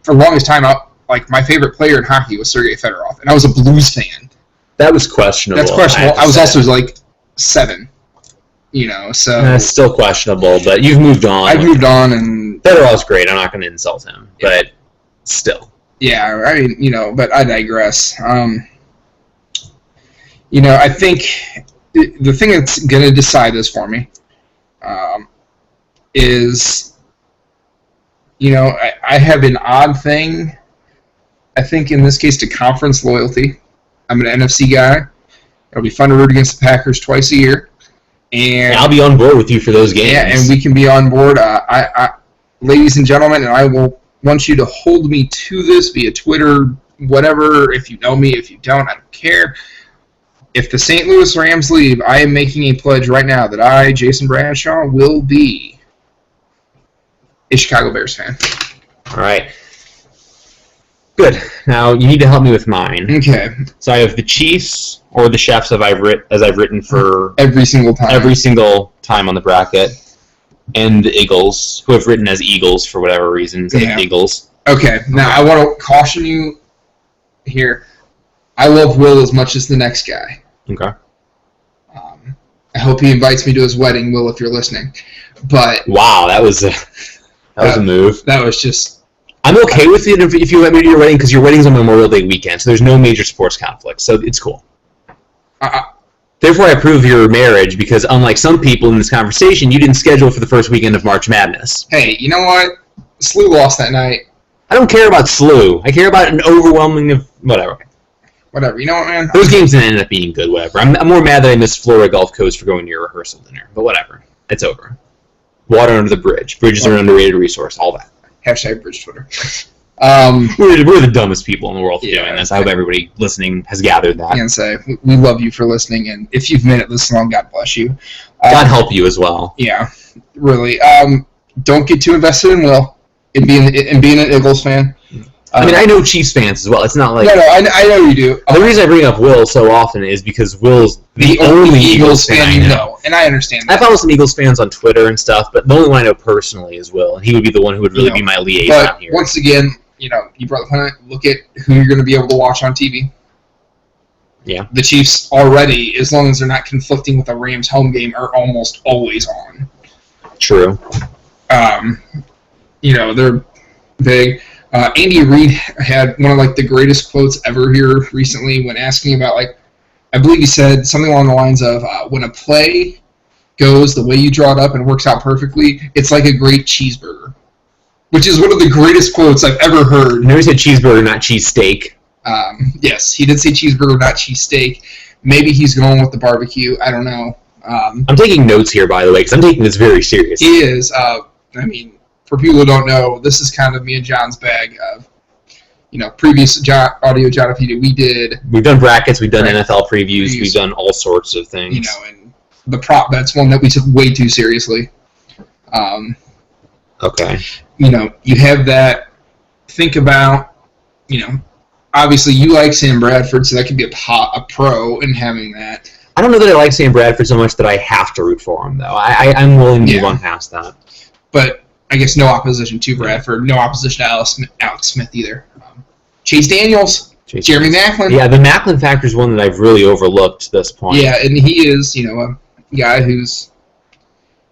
For the longest time, my favorite player in hockey was Sergei Fedorov, and I was a Blues fan. That was questionable. That's questionable. I was also 7. So it's still questionable, but you've moved on. I've moved on, and Fedorov's great. I'm not going to insult him, but still. Yeah, but I digress. I think the thing that's going to decide this for me is I have an odd thing, I think, in this case, to conference loyalty. I'm an NFC guy. It'll be fun to root against the Packers twice a year. And I'll be on board with you for those games. Yeah, and we can be on board. Ladies and gentlemen, and I will want you to hold me to this via Twitter, whatever. If you know me, if you don't, I don't care. If the St. Louis Rams leave, I am making a pledge right now that I, Jason Bradshaw, will be a Chicago Bears fan. All right. Good. Now you need to help me with mine. Okay. So I have the Chiefs or the Chefs as I've written for every single time on the bracket, and the Eagles, who I've written as Eagles for whatever reason. Yeah. Eagles. Okay. Now I want to caution you here. I love Will as much as the next guy. Okay. I hope he invites me to his wedding, Will, if you're listening. But wow, that was a move. That was just. I'm okay with it if you let me to your wedding, because your wedding's on Memorial Day weekend, so there's no major sports conflict, so it's cool. Therefore, I approve your marriage, because unlike some people in this conversation, you didn't schedule for the first weekend of March Madness. Hey, you know what? SLU lost that night. I don't care about SLU. I care about an overwhelming of whatever. Whatever. You know what, man? Those games didn't end up being good, whatever. I'm more mad that I missed Florida Gulf Coast for going to your rehearsal dinner, but whatever. It's over. Water under the bridge. Bridges are an underrated resource. All that. Hashtag Bridge Twitter. We're the dumbest people in the world for doing this. I hope everybody listening has gathered that. And say we love you for listening, and if you've made it this long, God bless you. God help you as well. Yeah, really. Don't get too invested in Will and being an Eagles fan. I mean, I know Chiefs fans as well. It's not like... No, I know you do. The reason I bring up Will so often is because Will's the only Eagles fan I know. And I understand that. I follow some Eagles fans on Twitter and stuff, but the only one I know personally is Will, and he would be the one who would really be my liaison here. Once again, you brought the point. Look at who you're going to be able to watch on TV. Yeah. The Chiefs already, as long as they're not conflicting with a Rams home game, are almost always on. True. They're big. Andy Reid had one of the greatest quotes ever here recently when asking about I believe he said something along the lines of when a play goes the way you draw it up and works out perfectly, it's like a great cheeseburger, which is one of the greatest quotes I've ever heard. You know, he said cheeseburger, not cheesesteak. Yes, he did say cheeseburger, not cheesesteak. Maybe he's going with the barbecue. I don't know. I'm taking notes here, by the way, because I'm taking this very seriously. He is. For people who don't know, this is kind of me and John's bag of, previous audio Johnapedia. We've done brackets, we've done NFL previews, we've done all sorts of things. And the prop bet's one that we took way too seriously. Okay. You have that. Think about, obviously you like Sam Bradford, so that could be a pro in having that. I don't know that I like Sam Bradford so much that I have to root for him, though. I'm willing to move on past that. But I guess no opposition to Bradford, no opposition to Alex Smith either. Chase Daniels, Jeremy Maclin. Yeah, the Maclin factor is one that I've really overlooked to this point. Yeah, and he is, a guy who's,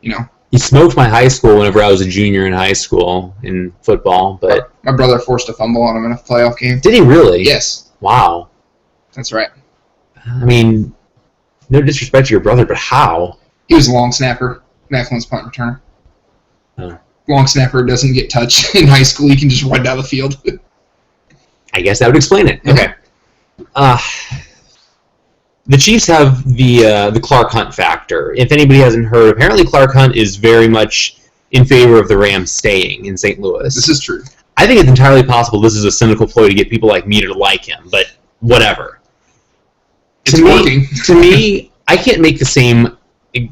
He smoked my high school whenever I was a junior in high school in football, but... My brother forced a fumble on him in a playoff game. Did he really? Yes. Wow. That's right. I mean, no disrespect to your brother, but how? He was a long snapper. Macklin's punt returner. Oh. Long snapper doesn't get touched in high school. He can just run down the field. I guess that would explain it. Okay. The Chiefs have the Clark Hunt factor. If anybody hasn't heard, apparently Clark Hunt is very much in favor of the Rams staying in St. Louis. This is true. I think it's entirely possible this is a cynical ploy to get people like me to like him, but whatever. It's working. To me, I can't make the same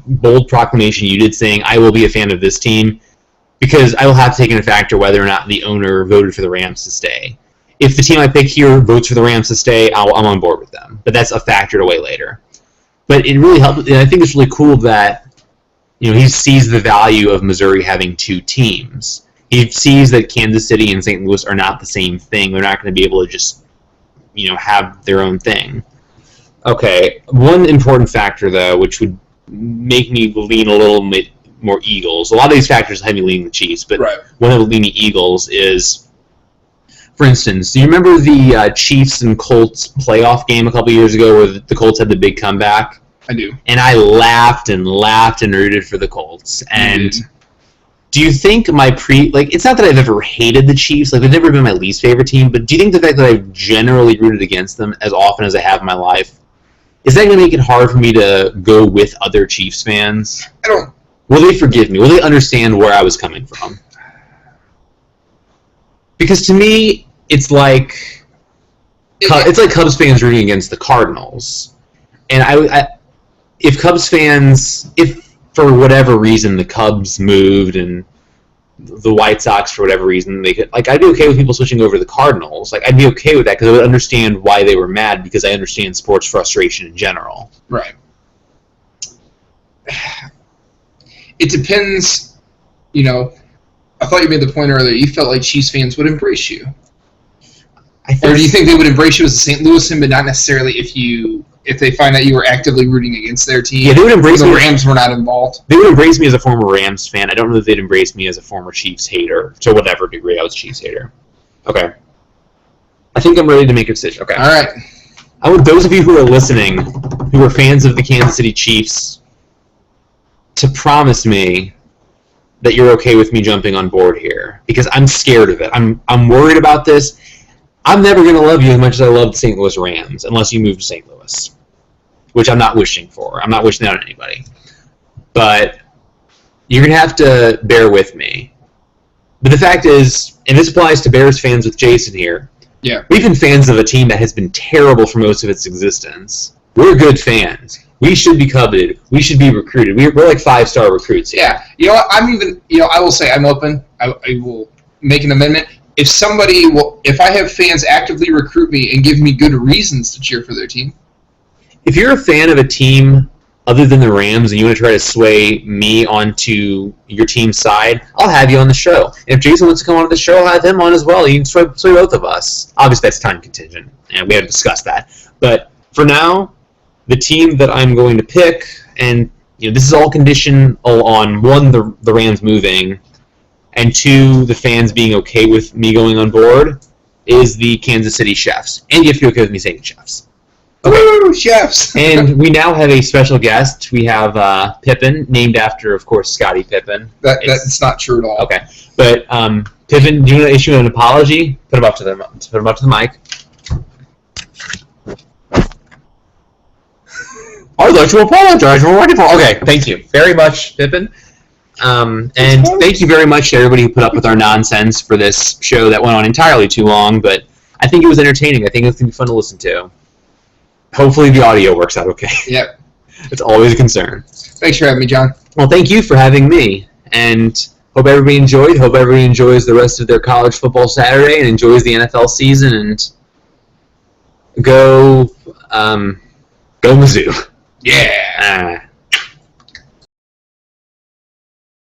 bold proclamation you did saying, I will be a fan of this team, because I will have to take into factor whether or not the owner voted for the Rams to stay. If the team I pick here votes for the Rams to stay, I'm on board with them. But that's a factor to weigh later. But it really helps, and I think it's really cool that he sees the value of Missouri having two teams. He sees that Kansas City and St. Louis are not the same thing. They're not going to be able to just, have their own thing. Okay, one important factor, though, which would make me lean a little bit more Eagles. A lot of these factors have me leaning the Chiefs, but one of the leaning Eagles is, for instance, do you remember the Chiefs and Colts playoff game a couple years ago where the Colts had the big comeback? I do. And I laughed and rooted for the Colts. And do you think it's not that I've ever hated the Chiefs, like they've never been my least favorite team, but do you think the fact that I've generally rooted against them as often as I have in my life, is that going to make it hard for me to go with other Chiefs fans? I don't. Will they forgive me? Will they understand where I was coming from? Because to me, it's like Cubs fans rooting against the Cardinals, and if Cubs fans, if for whatever reason the Cubs moved and the White Sox for whatever reason they could, I'd be okay with people switching over to the Cardinals. I'd be okay with that because I would understand why they were mad because I understand sports frustration in general. Right. It depends. I thought you made the point earlier. You felt like Chiefs fans would embrace you, or do you think they would embrace you as a St. Louisan, but not necessarily if they find out you were actively rooting against their team? Yeah, they would embrace me. The Rams were not involved. They would embrace me as a former Rams fan. I don't know if they'd embrace me as a former Chiefs hater. To whatever degree I was a Chiefs hater. Okay. I think I'm ready to make a decision. Okay. All right. I want those of you who are listening, who are fans of the Kansas City Chiefs, to promise me that you're okay with me jumping on board here, because I'm scared of it. I'm worried about this. I'm never going to love you as much as I love the St. Louis Rams unless you move to St. Louis, which I'm not wishing for. I'm not wishing that on anybody. But you're going to have to bear with me. But the fact is, and this applies to Bears fans with Jason here, yeah, we've been fans of a team that has been terrible for most of its existence. We're good fans. We should be coveted. We should be recruited. We're like 5-star recruits here. Yeah. You know what? I will say I'm open. I will make an amendment. If I have fans actively recruit me and give me good reasons to cheer for their team. If you're a fan of a team other than the Rams and you want to try to sway me onto your team's side, I'll have you on the show. And if Jason wants to come on the show, I'll have him on as well. You can sway both of us. Obviously, that's time contingent, and we haven't discussed that. But for now, the team that I'm going to pick, and this is all conditional on, one, the Rams moving, and two, the fans being okay with me going on board, is the Kansas City Chefs. And you have to be okay with me saying Chefs. Okay. Woo, Chefs! And we now have a special guest. We have Pippin, named after, of course, Scottie Pippen. That's not true at all. Okay. But, Pippin, do you want to issue an apology? Put him up to the mic. I'd like to apologize for what I did. Okay, thank you very much, Pippin. And thank you very much to everybody who put up with our nonsense for this show that went on entirely too long, but I think it was entertaining. I think it's going to be fun to listen to. Hopefully the audio works out okay. Yep. It's always a concern. Thanks for having me, John. Well, thank you for having me, and hope everybody enjoyed. Hope everybody enjoys the rest of their college football Saturday and enjoys the NFL season, and go Mizzou. Yeah.